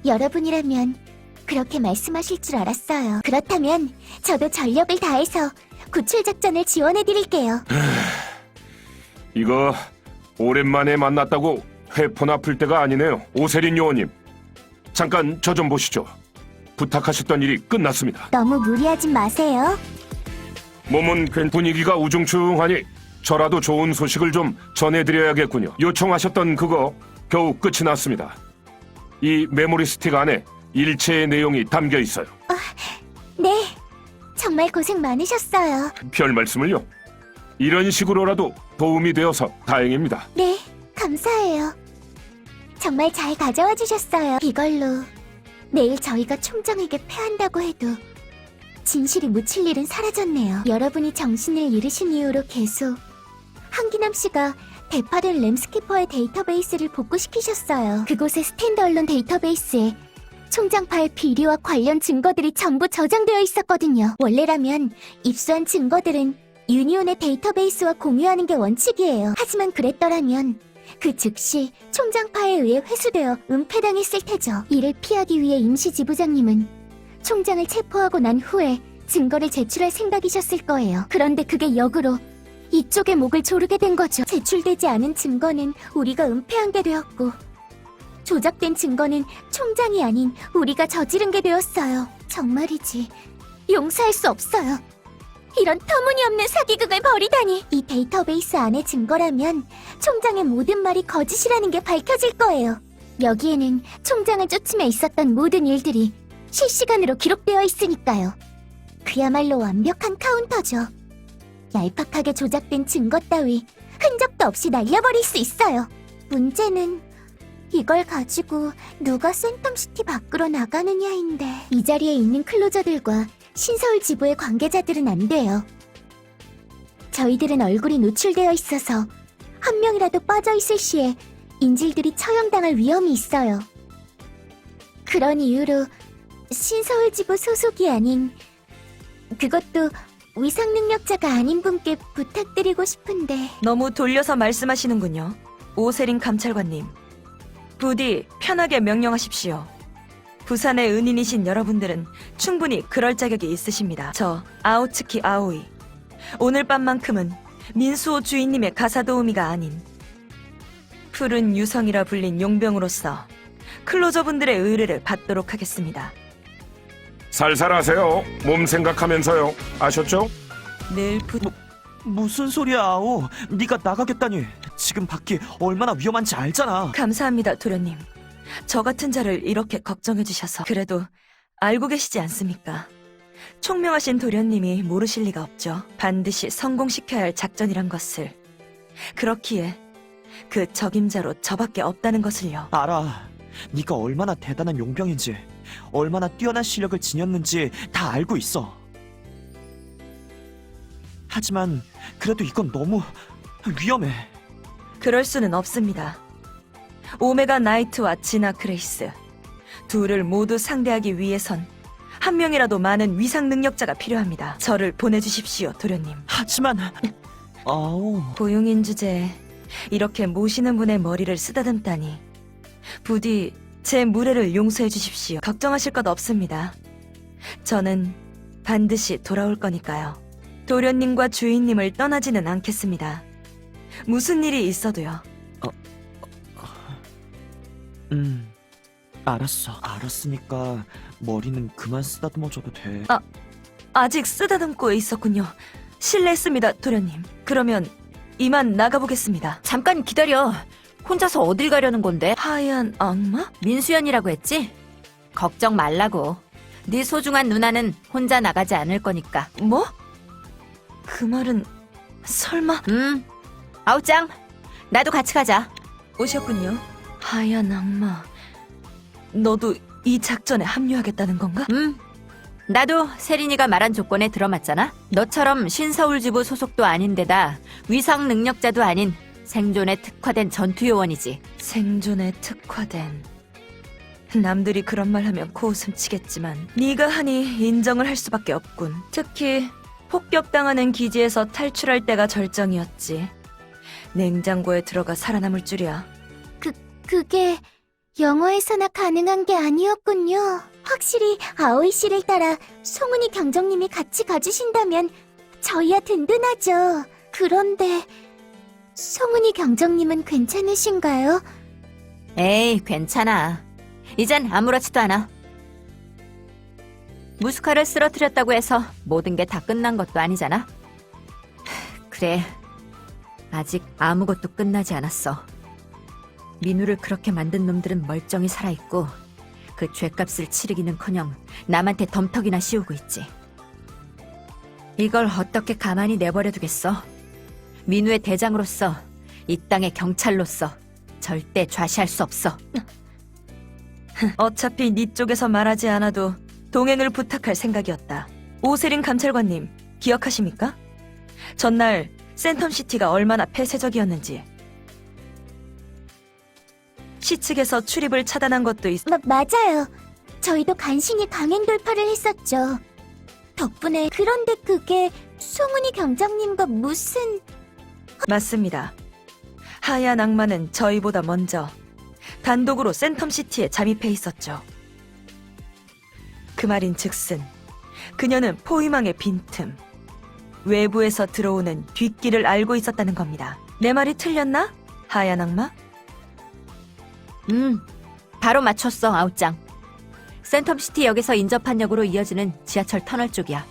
여러분이라면 그렇게 말씀하실 줄 알았어요. 그렇다면 저도 전력을 다해서 구출 작전을 지원해드릴게요. 이거 오랜만에 만났다고 회포나 풀 때가 아니네요. 오세린 요원님, 잠깐 저 좀 보시죠. 부탁하셨던 일이 끝났습니다. 너무 무리하지 마세요. 몸은 분위기가 우중충하니 저라도 좋은 소식을 좀 전해드려야겠군요. 요청하셨던 그거 겨우 끝이 났습니다. 이 메모리 스틱 안에 일체의 내용이 담겨 있어요. 네. 정말 고생 많으셨어요. 별 말씀을요. 이런 식으로라도 도움이 되어서 다행입니다. 네. 감사해요. 정말 잘 가져와 주셨어요. 이걸로 내일 저희가 총장에게 패한다고 해도 진실이 묻힐 일은 사라졌네요. 여러분이 정신을 잃으신 이후로 계속 한기남 씨가 대파된 램스키퍼의 데이터베이스를 복구시키셨어요. 그곳의 스탠드 언론 데이터베이스에 총장파의 비리와 관련 증거들이 전부 저장되어 있었거든요. 원래라면 입수한 증거들은 유니온의 데이터베이스와 공유하는 게 원칙이에요. 하지만 그랬더라면 그 즉시 총장파에 의해 회수되어 은폐당했을 테죠. 이를 피하기 위해 임시지부장님은 총장을 체포하고 난 후에 증거를 제출할 생각이셨을 거예요. 그런데 그게 역으로 이쪽의 목을 조르게 된 거죠. 제출되지 않은 증거는 우리가 은폐한 게 되었고 조작된 증거는 총장이 아닌 우리가 저지른 게 되었어요. 정말이지 용서할 수 없어요. 이런 터무니없는 사기극을 벌이다니. 이 데이터베이스 안의 증거라면 총장의 모든 말이 거짓이라는 게 밝혀질 거예요. 여기에는 총장을 쫓으며 있었던 모든 일들이 실시간으로 기록되어 있으니까요. 그야말로 완벽한 카운터죠. 얄팍하게 조작된 증거 따위 흔적 생각도 없이 날려버릴 수 있어요. 문제는 이걸 가지고 누가 센텀시티 밖으로 나가느냐인데 이 자리에 있는 클로저들과 신서울 지부의 관계자들은 안 돼요. 저희들은 얼굴이 노출되어 있어서 한 명이라도 빠져있을 시에 인질들이 처형당할 위험이 있어요. 그런 이유로 신서울 지부 소속이 아닌, 그것도 위상 능력자가 아닌 분께 부탁드리고 싶은데. 너무 돌려서 말씀하시는군요. 오세린 감찰관님. 부디 편하게 명령하십시오. 부산의 은인이신 여러분들은 충분히 그럴 자격이 있으십니다. 저 아오츠키 아오이. 오늘 밤만큼은 민수호 주인님의 가사도우미가 아닌 푸른 유성이라 불린 용병으로서 클로저분들의 의뢰를 받도록 하겠습니다. 살살하세요. 몸 생각하면서요. 아셨죠? 늘 무슨 소리야, 아오. 네가 나가겠다니. 지금 밖이 얼마나 위험한지 알잖아. 감사합니다, 도련님. 저 같은 자를 이렇게 걱정해 주셔서. 그래도 알고 계시지 않습니까? 총명하신 도련님이 모르실 리가 없죠. 반드시 성공시켜야 할 작전이란 것을. 그렇기에 그 적임자로 저밖에 없다는 것을요. 알아. 네가 얼마나 대단한 용병인지, 얼마나 뛰어난 실력을 지녔는지 다 알고 있어. 하지만 그래도 이건 너무 위험해. 그럴 수는 없습니다. 오메가 나이트와 지나 그레이스 둘을 모두 상대하기 위해선 한 명이라도 많은 위상 능력자가 필요합니다. 저를 보내주십시오, 도련님. 하지만 아오. 고용인 주제에 이렇게 모시는 분의 머리를 쓰다듬다니. 부디 제 무례를 용서해 주십시오. 걱정하실 것 없습니다. 저는 반드시 돌아올 거니까요. 도련님과 주인님을 떠나지는 않겠습니다. 무슨 일이 있어도요. 알았어. 알았으니까 머리는 그만 쓰다듬어줘도 돼. 아직 쓰다듬고 있었군요. 실례했습니다, 도련님. 그러면 이만 나가보겠습니다. 잠깐 기다려. 혼자서 어딜 가려는 건데? 하얀 악마? 민수연이라고 했지? 걱정 말라고. 네 소중한 누나는 혼자 나가지 않을 거니까. 뭐? 그 말은 설마... 아우짱, 나도 같이 가자. 오셨군요. 하얀 악마... 너도 이 작전에 합류하겠다는 건가? 나도 세린이가 말한 조건에 들어맞잖아. 너처럼 신서울지부 소속도 아닌데다 위상 능력자도 아닌 생존에 특화된 전투요원이지. 생존에 특화된... 남들이 그런 말 하면 코웃음 치겠지만 네가 하니 인정을 할 수밖에 없군. 특히 폭격당하는 기지에서 탈출할 때가 절정이었지. 냉장고에 들어가 살아남을 줄이야. 그게 영화에서나 가능한 게 아니었군요. 확실히 아오이 씨를 따라 송은이 경정님이 같이 가주신다면 저희야 든든하죠. 그런데 송은이 경정님은 괜찮으신가요? 에이, 괜찮아. 이젠 아무렇지도 않아. 무스카를 쓰러뜨렸다고 해서 모든 게 다 끝난 것도 아니잖아. 그래, 아직 아무것도 끝나지 않았어. 민우를 그렇게 만든 놈들은 멀쩡히 살아있고 그 죗값을 치르기는커녕 남한테 덤터기나 씌우고 있지. 이걸 어떻게 가만히 내버려 두겠어. 민우의 대장으로서, 이 땅의 경찰로서 절대 좌시할 수 없어. 어차피 네 쪽에서 말하지 않아도 동행을 부탁할 생각이었다. 오세린 감찰관님, 기억하십니까? 전날 센텀시티가 얼마나 폐쇄적이었는지. 시측에서 출입을 차단한 것도 맞아요. 저희도 간신히 강행 돌파를 했었죠. 덕분에. 그런데 그게 송은이 경정님과 무슨... 맞습니다. 하얀 악마는 저희보다 먼저 단독으로 센텀시티에 잠입해 있었죠. 그 말인 즉슨 그녀는 포위망의 빈틈, 외부에서 들어오는 뒷길을 알고 있었다는 겁니다. 내 말이 틀렸나? 하얀 악마? 바로 맞췄어, 아우짱. 센텀시티 역에서 인접한 역으로 이어지는 지하철 터널 쪽이야.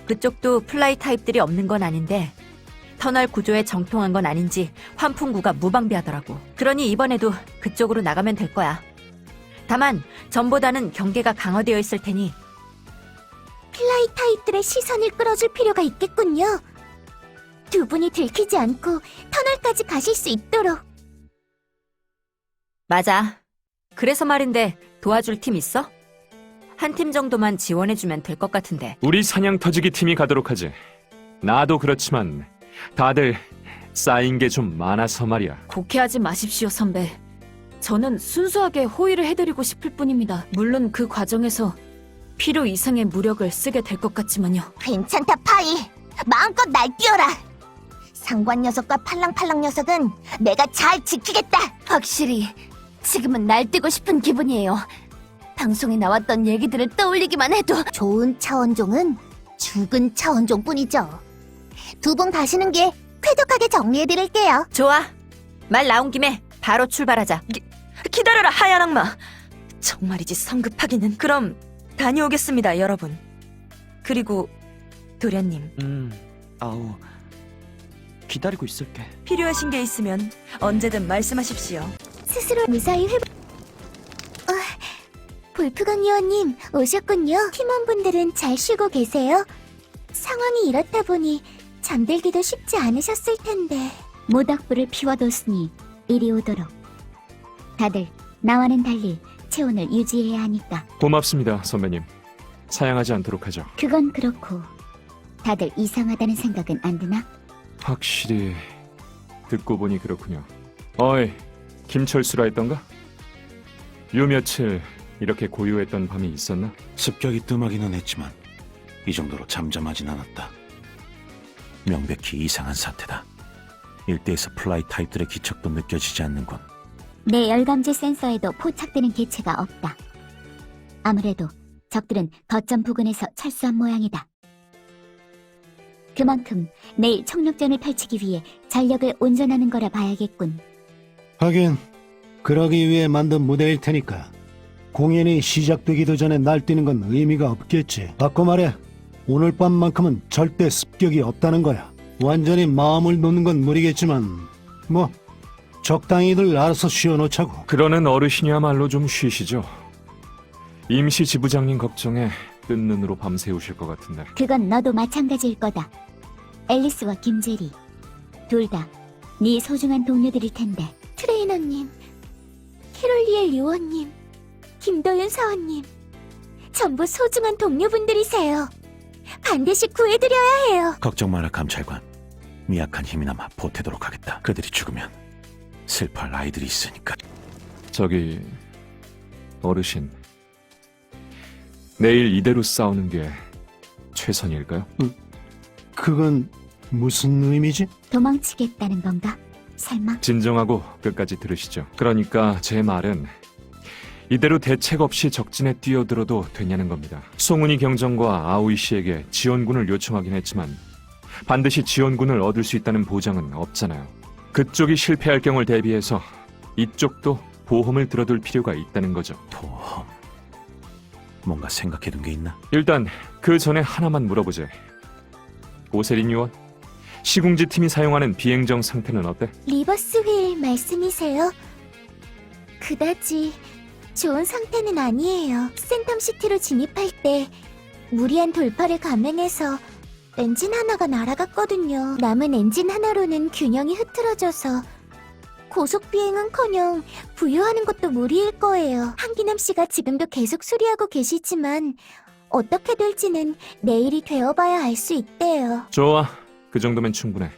그쪽도 플라이 타입들이 없는 건 아닌데 터널 구조에 정통한 건 아닌지 환풍구가 무방비하더라고. 그러니 이번에도 그쪽으로 나가면 될 거야. 다만 전보다는 경계가 강화되어 있을 테니. 플라이 타입들의 시선을 끌어줄 필요가 있겠군요. 두 분이 들키지 않고 터널까지 가실 수 있도록. 맞아. 그래서 말인데 도와줄 팀 있어? 한 팀 정도만 지원해주면 될 것 같은데. 우리 사냥 터지기 팀이 가도록 하지. 나도 그렇지만 다들 쌓인 게 좀 많아서 말이야. 곡해하지 마십시오, 선배. 저는 순수하게 호의를 해드리고 싶을 뿐입니다. 물론 그 과정에서 필요 이상의 무력을 쓰게 될 것 같지만요. 괜찮다, 파이. 마음껏 날뛰어라. 상관 녀석과 팔랑팔랑 녀석은 내가 잘 지키겠다. 확실히 지금은 날뛰고 싶은 기분이에요. 방송에 나왔던 얘기들을 떠올리기만 해도. 좋은 차원종은 죽은 차원종뿐이죠. 두 분 가시는 게 쾌적하게 정리해드릴게요. 좋아. 말 나온 김에 바로 출발하자. 기다려라, 하얀 악마. 정말이지 성급하기는. 그럼 다녀오겠습니다, 여러분. 그리고 도련님, 아우, 기다리고 있을게. 필요하신 게 있으면 언제든 말씀하십시오. 스스로 무사히 볼프강 요원님 오셨군요. 팀원분들은 잘 쉬고 계세요? 상황이 이렇다 보니 잠들기도 쉽지 않으셨을 텐데. 모닥불을 피워뒀으니 이리 오도록. 다들 나와는 달리 체온을 유지해야 하니까. 고맙습니다, 선배님. 사양하지 않도록 하죠. 그건 그렇고 다들 이상하다는 생각은 안 드나? 확실히 듣고 보니 그렇군요. 어이, 김철수라 했던가? 요 며칠 이렇게 고요했던 밤이 있었나? 습격이 뜸하기는 했지만 이 정도로 잠잠하진 않았다. 명백히 이상한 사태다. 일대에서 플라이 타입들의 기척도 느껴지지 않는군. 내 열감지 센서에도 포착되는 개체가 없다. 아무래도 적들은 거점 부근에서 철수한 모양이다. 그만큼 내일 총력전을 펼치기 위해 전력을 온전하는 거라 봐야겠군. 하긴 그러기 위해 만든 무대일 테니까 공연이 시작되기도 전에 날뛰는 건 의미가 없겠지. 바꿔 말해, 오늘 밤만큼은 절대 습격이 없다는 거야. 완전히 마음을 놓는 건 무리겠지만 뭐 적당히들 알아서 쉬어놓자고. 그러는 어르신이야말로 좀 쉬시죠. 임시 지부장님 걱정에 뜬 눈으로 밤새우실 것 같은데. 그건 너도 마찬가지일 거다. 앨리스와 김제리 둘 다 네 소중한 동료들일 텐데. 트레이너님, 캐롤리엘 요원님, 김도윤 사원님, 전부 소중한 동료분들이세요. 반드시 구해드려야 해요. 걱정 마라, 감찰관. 미약한 힘이나마 보태도록 하겠다. 그들이 죽으면 슬퍼할 아이들이 있으니까. 저기 어르신, 내일 이대로 싸우는 게 최선일까요? 그건 무슨 의미지? 도망치겠다는 건가? 설마? 진정하고 끝까지 들으시죠. 그러니까 제 말은 이대로 대책 없이 적진에 뛰어들어도 되냐는 겁니다. 송은이 경정과 아오이 씨에게 지원군을 요청하긴 했지만 반드시 지원군을 얻을 수 있다는 보장은 없잖아요. 그쪽이 실패할 경우를 대비해서 이쪽도 보험을 들어둘 필요가 있다는 거죠. 보험? 뭔가 생각해둔 게 있나? 일단 그 전에 하나만 물어보지. 오세린 요원, 시궁지 팀이 사용하는 비행정 상태는 어때? 리버스 휠 말씀이세요? 그다지 좋은 상태는 아니에요. 센텀시티로 진입할 때 무리한 돌파를 감행해서 엔진 하나가 날아갔거든요. 남은 엔진 하나로는 균형이 흐트러져서 고속 비행은커녕 부유하는 것도 무리일 거예요. 한기남 씨가 지금도 계속 수리하고 계시지만 어떻게 될지는 내일이 되어봐야 알 수 있대요. 좋아, 그 정도면 충분해.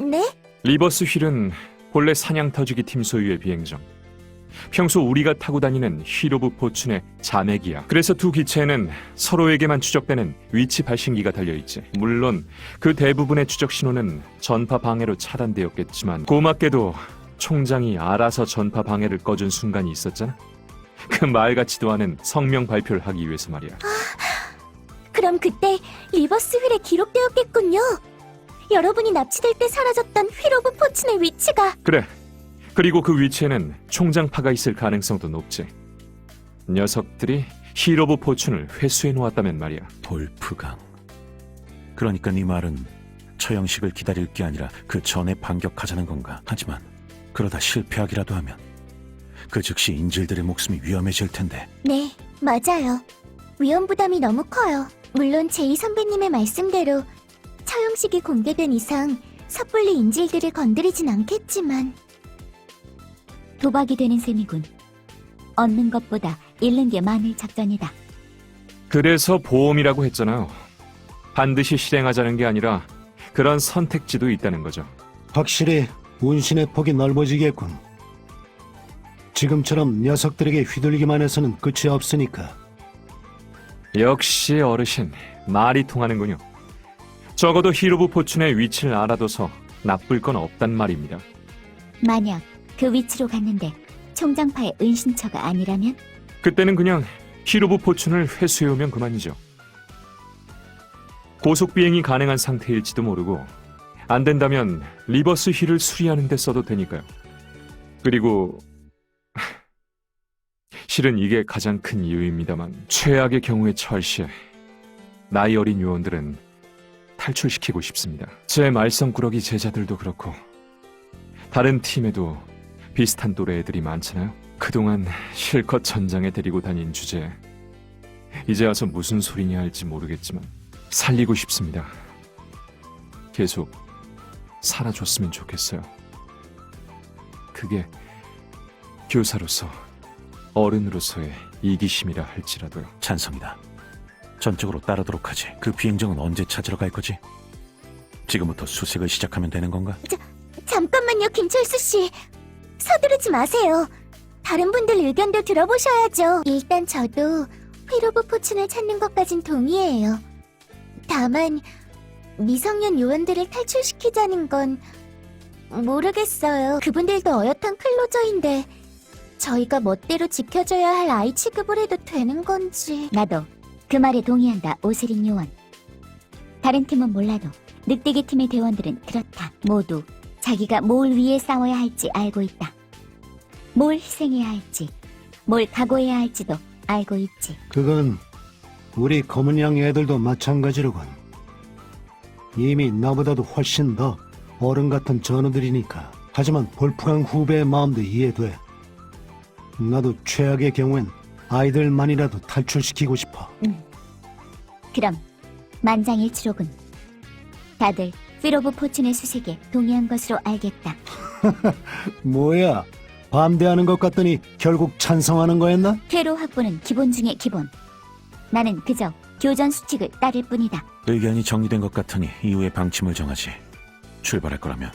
네? 리버스 휠은 본래 사냥 터지기 팀 소유의 비행정. 평소 우리가 타고 다니는 히로브 포춘의 자매기야. 그래서 두 기체에는 서로에게만 추적되는 위치 발신기가 달려있지. 물론 그 대부분의 추적 신호는 전파 방해로 차단되었겠지만 고맙게도 총장이 알아서 전파 방해를 꺼준 순간이 있었잖아. 그 말 같지도 않은 성명 발표를 하기 위해서 말이야. 그럼 그때 리버스 휠에 기록되었겠군요. 여러분이 납치될 때 사라졌던 휠 오브 포춘의 위치가. 그래. 그리고 그 위치에는 총장파가 있을 가능성도 높지. 녀석들이 히로브 포춘을 회수해 놓았다면 말이야. 볼프강. 그러니까 네 말은 처형식을 기다릴 게 아니라 그 전에 반격하자는 건가? 하지만 그러다 실패하기라도 하면 그 즉시 인질들의 목숨이 위험해질 텐데. 네, 맞아요. 위험 부담이 너무 커요. 물론 제이 선배님의 말씀대로 처형식이 공개된 이상 섣불리 인질들을 건드리진 않겠지만 도박이 되는 셈이군. 얻는 것보다 잃는 게 많을 작전이다. 그래서 보험이라고 했잖아요. 반드시 실행하자는 게 아니라 그런 선택지도 있다는 거죠. 확실히 운신의 폭이 넓어지겠군. 지금처럼 녀석들에게 휘둘리기만 해서는 끝이 없으니까. 역시 어르신, 말이 통하는군요. 적어도 히로부 포춘의 위치를 알아둬서 나쁠 건 없단 말입니다. 만약 그 위치로 갔는데 총장파의 은신처가 아니라면? 그때는 그냥 히로부 포춘을 회수해오면 그만이죠. 고속 비행이 가능한 상태일지도 모르고 안 된다면 리버스 휠을 수리하는 데 써도 되니까요. 그리고 실은 이게 가장 큰 이유입니다만 최악의 경우에 처할 시에 나이 어린 요원들은 탈출시키고 싶습니다. 제 말썽꾸러기 제자들도 그렇고 다른 팀에도 비슷한 또래 애들이 많잖아요. 그동안 실컷 전장에 데리고 다닌 주제에 이제 와서 무슨 소리냐 할지 모르겠지만 살리고 싶습니다. 계속 살아줬으면 좋겠어요. 그게 교사로서, 어른으로서의 이기심이라 할지라도요. 찬성이다. 전적으로 따르도록 하지. 그 비행정은 언제 찾으러 갈 거지? 지금부터 수색을 시작하면 되는 건가? 잠깐만요, 김철수 씨. 서두르지 마세요. 다른 분들 의견도 들어보셔야죠. 일단 저도 휘로브 포춘을 찾는 것까진 동의해요. 다만 미성년 요원들을 탈출시키자는 건 모르겠어요. 그분들도 어엿한 클로저인데 저희가 멋대로 지켜줘야 할 아이 취급을 해도 되는 건지. 나도 그 말에 동의한다, 오세린 요원. 다른 팀은 몰라도 늑대기 팀의 대원들은 그렇다. 모두 자기가 뭘 위해 싸워야 할지 알고 있다. 뭘 희생해야 할지, 뭘 각오해야 할지도 알고 있지. 그건 우리 검은 양 애들도 마찬가지로군. 이미 나보다도 훨씬 더 어른 같은 전우들이니까. 하지만 볼프강 후배의 마음도 이해돼. 나도 최악의 경우엔 아이들만이라도 탈출시키고 싶어. 그럼 만장일치로군. 다들 휘로브 포춘의 수색에 동의한 것으로 알겠다. 뭐야, 반대하는 것 같더니 결국 찬성하는 거였나? 퇴로 확보는 기본 중의 기본. 나는 그저 교전 수칙을 따를 뿐이다. 의견이 정리된 것 같으니 이후의 방침을 정하지. 출발할 거라면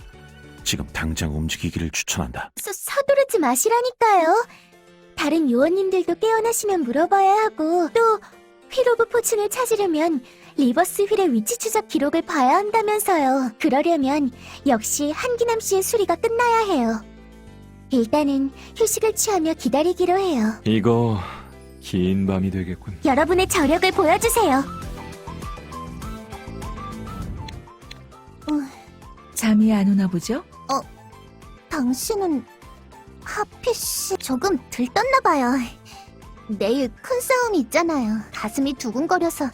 지금 당장 움직이기를 추천한다. 서두르지 마시라니까요. 다른 요원님들도 깨어나시면 물어봐야 하고, 또 휘로브 포춘을 찾으려면 리버스 휠의 위치 추적 기록을 봐야 한다면서요. 그러려면 역시 한기남 씨의 수리가 끝나야 해요. 일단은 휴식을 취하며 기다리기로 해요. 이거 긴 밤이 되겠군. 여러분의 저력을 보여주세요. 잠이 안 오나 보죠? 당신은 하피 씨 조금 들떴나 봐요. 내일 큰 싸움이 있잖아요. 가슴이 두근거려서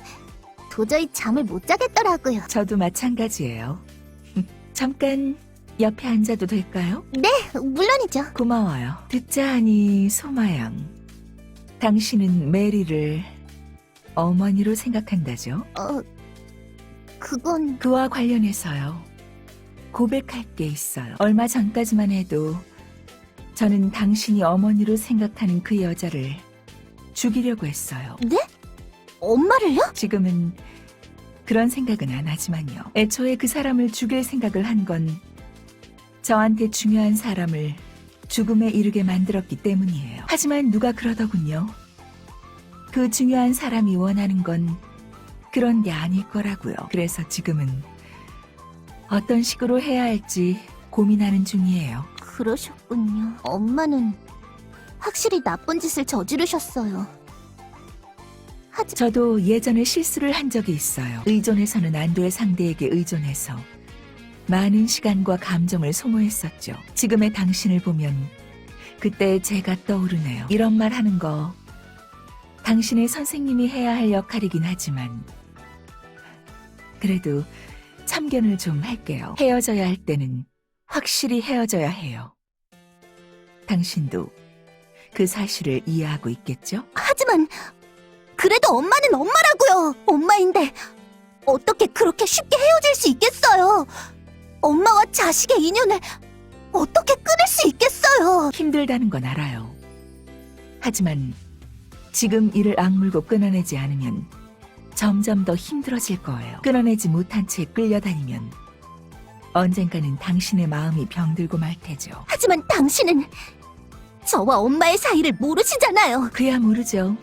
도저히 잠을 못 자겠더라고요. 저도 마찬가지예요. 잠깐 옆에 앉아도 될까요? 네, 물론이죠. 고마워요. 듣자 하니 소마양, 당신은 메리를 어머니로 생각한다죠? 그건... 그와 관련해서요. 고백할 게 있어요. 얼마 전까지만 해도 저는 당신이 어머니로 생각하는 그 여자를 죽이려고 했어요. 네? 엄마를요? 지금은 그런 생각은 안 하지만요. 애초에 그 사람을 죽일 생각을 한 건 저한테 중요한 사람을 죽음에 이르게 만들었기 때문이에요. 하지만 누가 그러더군요. 그 중요한 사람이 원하는 건 그런 게 아닐 거라고요. 그래서 지금은 어떤 식으로 해야 할지 고민하는 중이에요. 그러셨군요. 엄마는 확실히 나쁜 짓을 저지르셨어요. 저도 예전에 실수를 한 적이 있어요. 의존해서는 안 될 상대에게 의존해서 많은 시간과 감정을 소모했었죠. 지금의 당신을 보면 그때 제가 떠오르네요. 이런 말 하는 거 당신의 선생님이 해야 할 역할이긴 하지만 그래도 참견을 좀 할게요. 헤어져야 할 때는 확실히 헤어져야 해요. 당신도 그 사실을 이해하고 있겠죠? 하지만 그래도 엄마는 엄마라고요. 엄마인데 어떻게 그렇게 쉽게 헤어질 수 있겠어요? 엄마와 자식의 인연을 어떻게 끊을 수 있겠어요? 힘들다는 건 알아요. 하지만 지금 이를 악물고 끊어내지 않으면 점점 더 힘들어질 거예요. 끊어내지 못한 채 끌려다니면 언젠가는 당신의 마음이 병들고 말 테죠. 하지만 당신은 저와 엄마의 사이를 모르시잖아요. 그야 모르죠.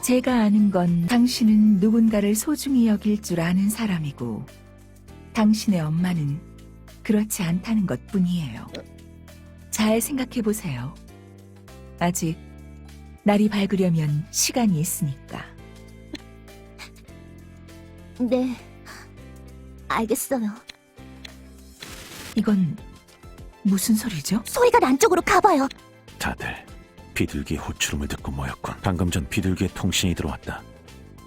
제가 아는 건 당신은 누군가를 소중히 여길 줄 아는 사람이고 당신의 엄마는 그렇지 않다는 것뿐이에요. 잘 생각해 보세요. 아직 날이 밝으려면 시간이 있으니까. 네, 알겠어요. 이건 무슨 소리죠? 소리가 난 쪽으로 가봐요. 다들 비둘기의 호출음을 듣고 모였군. 방금 전 비둘기의 통신이 들어왔다.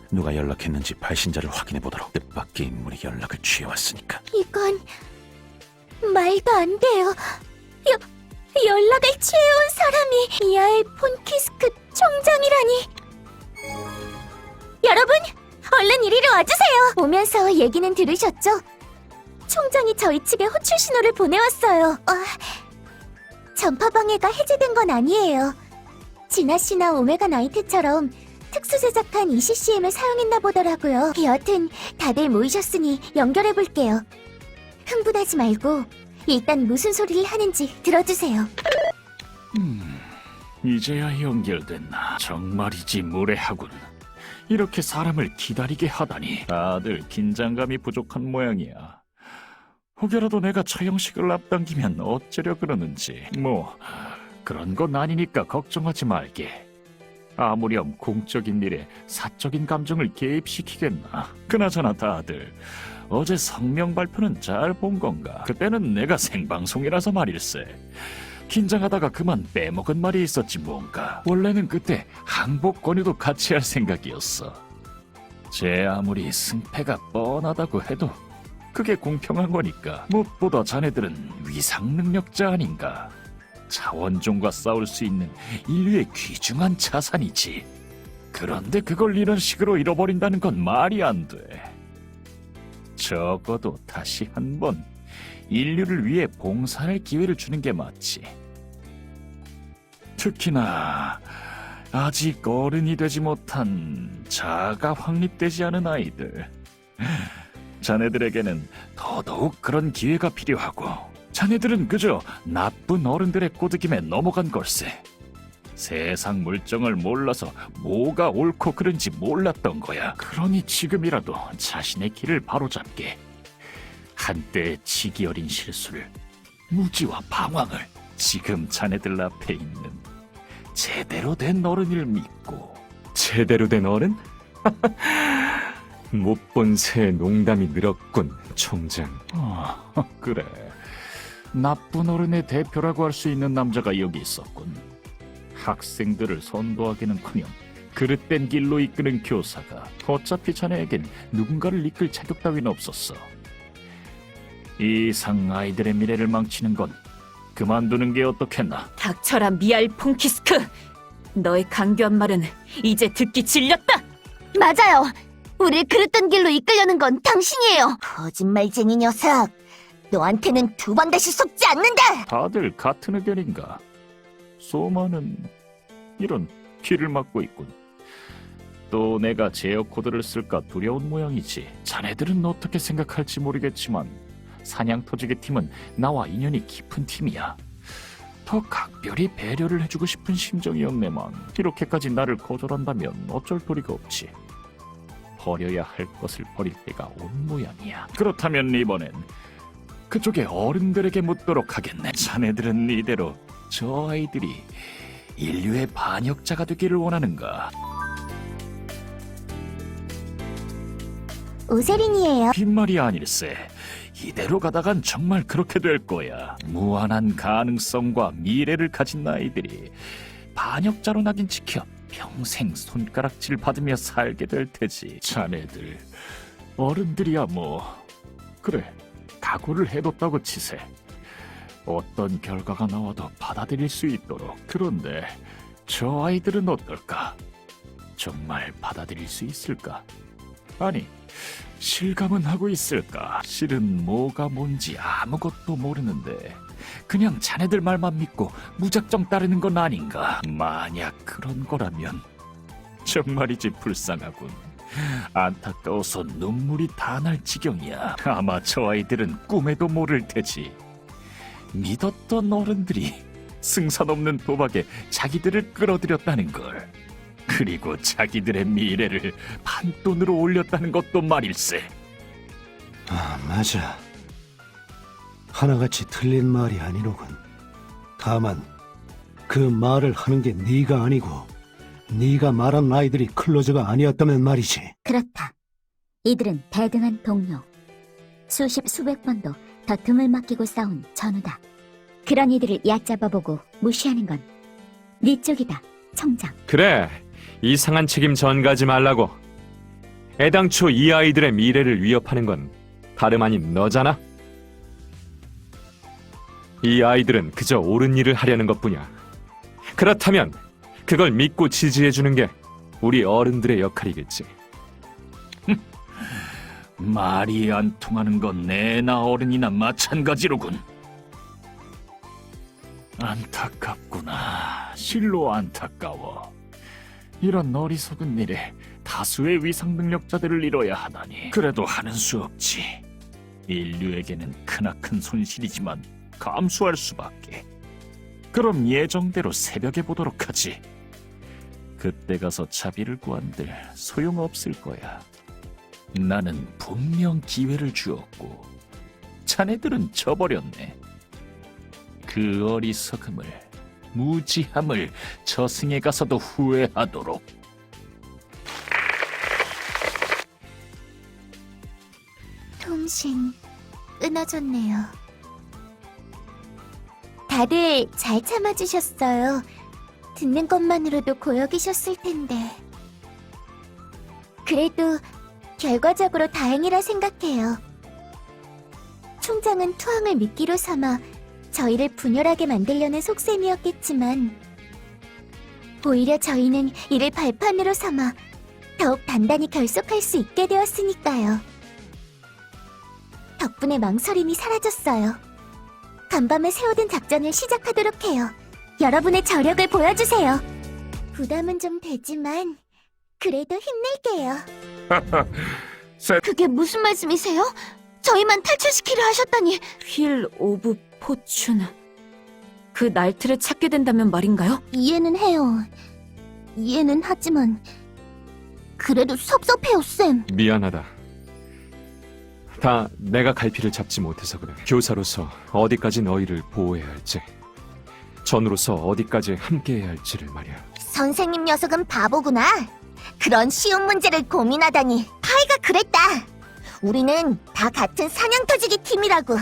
누가 연락했는지 발신자를 확인해보도록. 뜻밖의 인물이 연락을 취해왔으니까. 이건 말도 안 돼요. 연락을 취해온 사람이 미하엘 폰키스크 총장이라니. 여러분, 얼른 이리로 와주세요. 오면서 얘기는 들으셨죠? 총장이 저희 측에 호출 신호를 보내왔어요. 전파방해가 해제된 건 아니에요. 진아 씨나 오메가 나이트처럼 특수 제작한 ECCM을 사용했나 보더라고요. 여튼 다들 모이셨으니 연결해볼게요. 흥분하지 말고 일단 무슨 소리를 하는지 들어주세요. 이제야 연결됐나. 정말이지 무례하군. 이렇게 사람을 기다리게 하다니. 다들 긴장감이 부족한 모양이야. 혹여라도 내가 처형식을 앞당기면 어쩌려 그러는지. 뭐 그런 건 아니니까 걱정하지 말게. 아무렴 공적인 일에 사적인 감정을 개입시키겠나. 그나저나 다들 어제 성명 발표는 잘 본 건가? 그때는 내가 생방송이라서 말일세. 긴장하다가 그만 빼먹은 말이 있었지 뭔가. 원래는 그때 항복 권유도 같이 할 생각이었어. 제 아무리 승패가 뻔하다고 해도 그게 공평한 거니까. 무엇보다 자네들은 위상 능력자 아닌가. 차원종과 싸울 수 있는 인류의 귀중한 자산이지. 그런데 그걸 이런 식으로 잃어버린다는 건 말이 안 돼. 적어도 다시 한번 인류를 위해 봉사할 기회를 주는 게 맞지. 특히나 아직 어른이 되지 못한 자아가 확립되지 않은 아이들. 자네들에게는 더더욱 그런 기회가 필요하고, 자네들은 그저 나쁜 어른들의 꼬드김에 넘어간 걸세. 세상 물정을 몰라서 뭐가 옳고 그른지 몰랐던 거야. 그러니 지금이라도 자신의 길을 바로잡게. 한때의 치기 어린 실수를, 무지와 방황을 지금 자네들 앞에 있는 제대로 된 어른을 믿고. 제대로 된 어른? 못 본 새에 농담이 늘었군, 총장. 그래. 나쁜 어른의 대표라고 할 수 있는 남자가 여기 있었군. 학생들을 선도하기는커녕 그릇된 길로 이끄는 교사가. 어차피 자네에겐 누군가를 이끌 자격 따위는 없었어. 이상 아이들의 미래를 망치는 건 그만두는 게 어떻겠나. 닥쳐라 미알 폰키스크. 너의 강교한 말은 이제 듣기 질렸다. 맞아요. 우릴 그릇된 길로 이끌려는 건 당신이에요. 거짓말쟁이 녀석. 너한테는 두 번 다시 속지 않는다. 다들 같은 의견인가? 소마는 이런 길을 막고 있군. 또 내가 제어 코드를 쓸까 두려운 모양이지. 자네들은 어떻게 생각할지 모르겠지만 사냥터지기 팀은 나와 인연이 깊은 팀이야. 더 각별히 배려를 해주고 싶은 심정이었네만 이렇게까지 나를 거절한다면 어쩔 도리가 없지. 버려야 할 것을 버릴 때가 온 모양이야. 그렇다면 이번엔 그쪽의 어른들에게 묻도록 하겠네. 자네들은 이대로 저 아이들이 인류의 반역자가 되기를 원하는가? 오세린이에요. 빈말이 아닐세. 이대로 가다간 정말 그렇게 될 거야. 무한한 가능성과 미래를 가진 아이들이 반역자로 낙인 찍혀 평생 손가락질 받으며 살게 될 테지. 자네들 어른들이야 뭐. 그래, 각오를 해뒀다고 치세. 어떤 결과가 나와도 받아들일 수 있도록. 그런데 저 아이들은 어떨까? 정말 받아들일 수 있을까? 아니, 실감은 하고 있을까? 실은 뭐가 뭔지 아무것도 모르는데 그냥 자네들 말만 믿고 무작정 따르는 건 아닌가? 만약 그런 거라면 정말이지 불쌍하군. 안타까워서 눈물이 다 날 지경이야. 아마 저 아이들은 꿈에도 모를 테지. 믿었던 어른들이 승산 없는 도박에 자기들을 끌어들였다는 걸. 그리고 자기들의 미래를 판돈으로 올렸다는 것도 말일세. 아, 맞아. 하나같이 틀린 말이 아니로군. 다만 그 말을 하는 게 네가 아니고 네가 말한 아이들이 클로저가 아니었다면 말이지. 그렇다. 이들은 대등한 동료. 수십 수백 번도 더 등을 맡기고 싸운 전우다. 그런 이들을 얕잡아보고 무시하는 건 네 쪽이다, 청장. 그래, 이상한 책임 전가지 말라고. 애당초 이 아이들의 미래를 위협하는 건 다름 아닌 너잖아. 이 아이들은 그저 옳은 일을 하려는 것뿐이야. 그렇다면 그걸 믿고 지지해주는 게 우리 어른들의 역할이겠지. 말이 안 통하는 건 내나 어른이나 마찬가지로군. 안타깝구나. 실로 안타까워. 이런 어리석은 일에 다수의 위상 능력자들을 잃어야 하다니. 그래도 하는 수 없지. 인류에게는 크나큰 손실이지만 감수할 수밖에. 그럼 예정대로 새벽에 보도록 하지. 그때 가서 자비를 구한들 소용없을 거야. 나는 분명 기회를 주었고 자네들은 져버렸네. 그 어리석음을, 무지함을 저승에 가서도 후회하도록. 통신 끊어졌네요. 다들 잘 참아주셨어요. 듣는 것만으로도 고역이셨을 텐데. 그래도 결과적으로 다행이라 생각해요. 총장은 투항을 미끼로 삼아 저희를 분열하게 만들려는 속셈이었겠지만 오히려 저희는 이를 발판으로 삼아 더욱 단단히 결속할 수 있게 되었으니까요. 덕분에 망설임이 사라졌어요. 간밤에 세워둔 작전을 시작하도록 해요. 여러분의 저력을 보여주세요. 부담은 좀 되지만 그래도 힘낼게요. 그게 무슨 말씀이세요? 저희만 탈출시키려 하셨다니. 휠 오브 포춘. 그 날트를 찾게 된다면 말인가요? 이해는 해요. 이해는 하지만 그래도 섭섭해요, 쌤. 미안하다. 다 내가 갈피를 잡지 못해서 그래. 교사로서 어디까지 너희를 보호해야 할지, 전우로서 어디까지 함께해야 할지를 말이야. 선생님 녀석은 바보구나. 그런 쉬운 문제를 고민하다니. 파이가 그랬다. 우리는 다 같은 사냥터지기 팀이라고.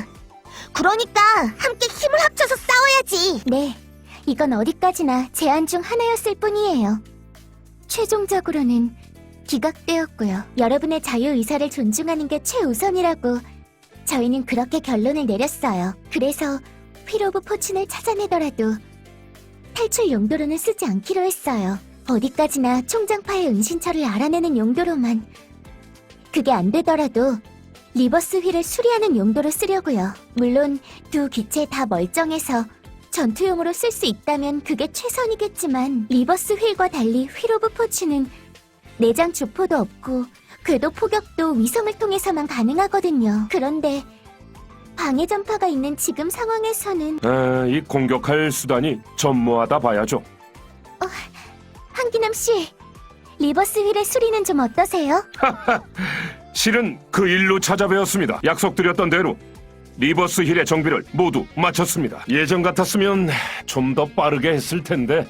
그러니까 함께 힘을 합쳐서 싸워야지. 네, 이건 어디까지나 제안 중 하나였을 뿐이에요. 최종적으로는 기각되었고요. 여러분의 자유의사를 존중하는 게 최우선이라고 저희는 그렇게 결론을 내렸어요. 그래서 휠 오브 포춘을 찾아내더라도 탈출 용도로는 쓰지 않기로 했어요. 어디까지나 총장파의 은신처를 알아내는 용도로만. 그게 안 되더라도 리버스 휠을 수리하는 용도로 쓰려고요. 물론 두 기체 다 멀쩡해서 전투용으로 쓸 수 있다면 그게 최선이겠지만 리버스 휠과 달리 휠 오브 포춘은 내장 주포도 없고 궤도 포격도 위성을 통해서만 가능하거든요. 그런데 방해 전파가 있는 지금 상황에서는 이 공격할 수단이 전무하다 봐야죠. 한기남 씨, 리버스 휠의 수리는 좀 어떠세요? 실은 그 일로 찾아뵈었습니다. 약속드렸던 대로 리버스 힐의 정비를 모두 마쳤습니다. 예전 같았으면 좀 더 빠르게 했을 텐데,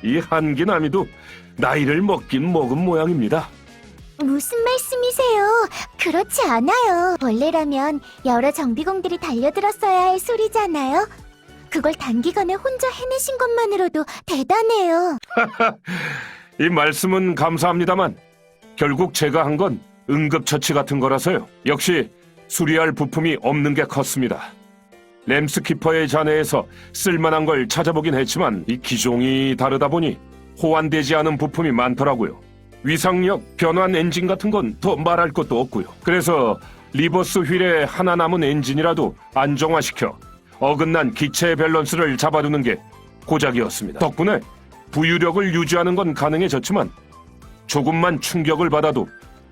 이 한기남이도 나이를 먹긴 먹은 모양입니다. 무슨 말씀이세요? 그렇지 않아요. 원래라면 여러 정비공들이 달려들었어야 할 소리잖아요. 그걸 단기간에 혼자 해내신 것만으로도 대단해요. 이 말씀은 감사합니다만 결국 제가 한 건 응급처치 같은 거라서요. 역시 수리할 부품이 없는 게 컸습니다. 램스키퍼의 잔해에서 쓸만한 걸 찾아보긴 했지만 이 기종이 다르다 보니 호환되지 않은 부품이 많더라고요. 위상력, 변환 엔진 같은 건 더 말할 것도 없고요. 그래서 리버스 휠에 하나 남은 엔진이라도 안정화시켜 어긋난 기체의 밸런스를 잡아두는 게 고작이었습니다. 덕분에 부유력을 유지하는 건 가능해졌지만 조금만 충격을 받아도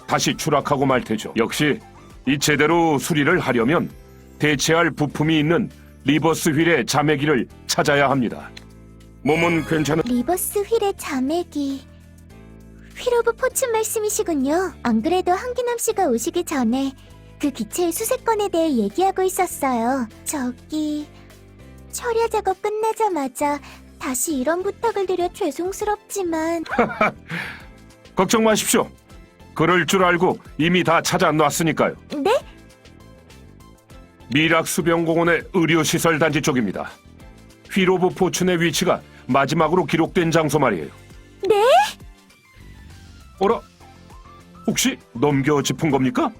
다시 추락하고 말 테죠. 역시 이 제대로 수리를 하려면 대체할 부품이 있는 리버스 휠의 자매기를 찾아야 합니다. 몸은 괜찮은... 리버스 휠의 자매기. 휠 오브 포춘 말씀이시군요. 안 그래도 한기남 씨가 오시기 전에 그 기체의 수색건에 대해 얘기하고 있었어요. 저기... 철야 작업 끝나자마자 다시 이런 부탁을 드려 죄송스럽지만... 걱정 마십시오. 그럴 줄 알고 이미 다 찾아놨으니까요. 네? 미락수병공원의 의료시설 단지 쪽입니다. 휠 오브 포춘의 위치가 마지막으로 기록된 장소 말이에요. 네? 어라? 혹시 넘겨 짚은 겁니까?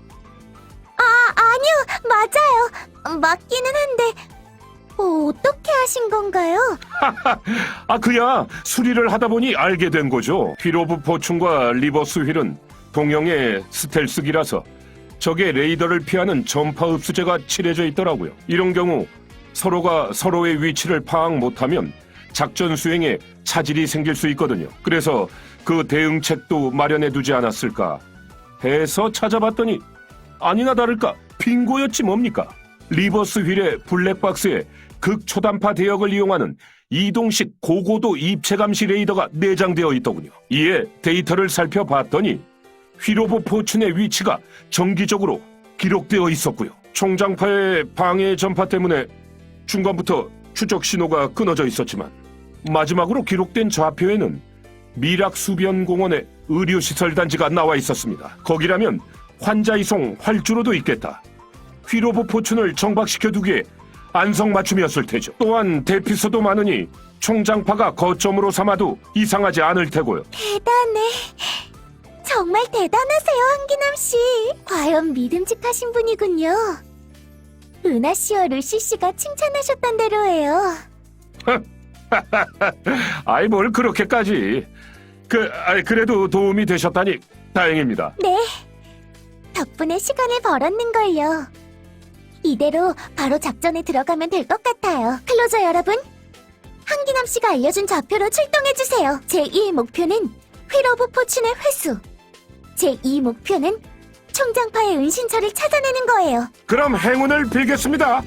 아니요. 맞아요. 맞기는 한데... 어떻게 하신 건가요? 그야 수리를 하다 보니 알게 된 거죠. 휠 오브 포춘과 리버스 휠은 동형의 스텔스기라서 적의 레이더를 피하는 전파 흡수제가 칠해져 있더라고요. 이런 경우 서로가 서로의 위치를 파악 못하면 작전 수행에 차질이 생길 수 있거든요. 그래서 그 대응책도 마련해두지 않았을까 해서 찾아봤더니 아니나 다를까 빙고였지 뭡니까. 리버스 휠의 블랙박스에 극초단파 대역을 이용하는 이동식 고고도 입체 감시 레이더가 내장되어 있더군요. 이에 데이터를 살펴봤더니 휠 오브 포춘의 위치가 정기적으로 기록되어 있었고요. 총장파의 방해 전파 때문에 중간부터 추적 신호가 끊어져 있었지만 마지막으로 기록된 좌표에는 미락수변공원의 의료시설 단지가 나와 있었습니다. 거기라면 환자 이송 활주로도 있겠다. 휠 오브 포춘을 정박시켜두기에 안성맞춤이었을 테죠. 또한 대피소도 많으니 총장파가 거점으로 삼아도 이상하지 않을 테고요. 대단해. 정말 대단하세요, 한기남 씨. 과연 믿음직하신 분이군요. 은하 씨와 루시 씨가 칭찬하셨던 대로예요. 아이 뭘 그렇게까지. 그래도 도움이 되셨다니 다행입니다. 네. 덕분에 시간을 벌었는걸요. 이대로 바로 작전에 들어가면 될 것 같아요. 클로저 여러분, 한기남 씨가 알려준 좌표로 출동해주세요. 제1 목표는 휠 오브 포춘의 회수. 제2 목표는 총장파의 은신처를 찾아내는 거예요. 그럼 행운을 빌겠습니다.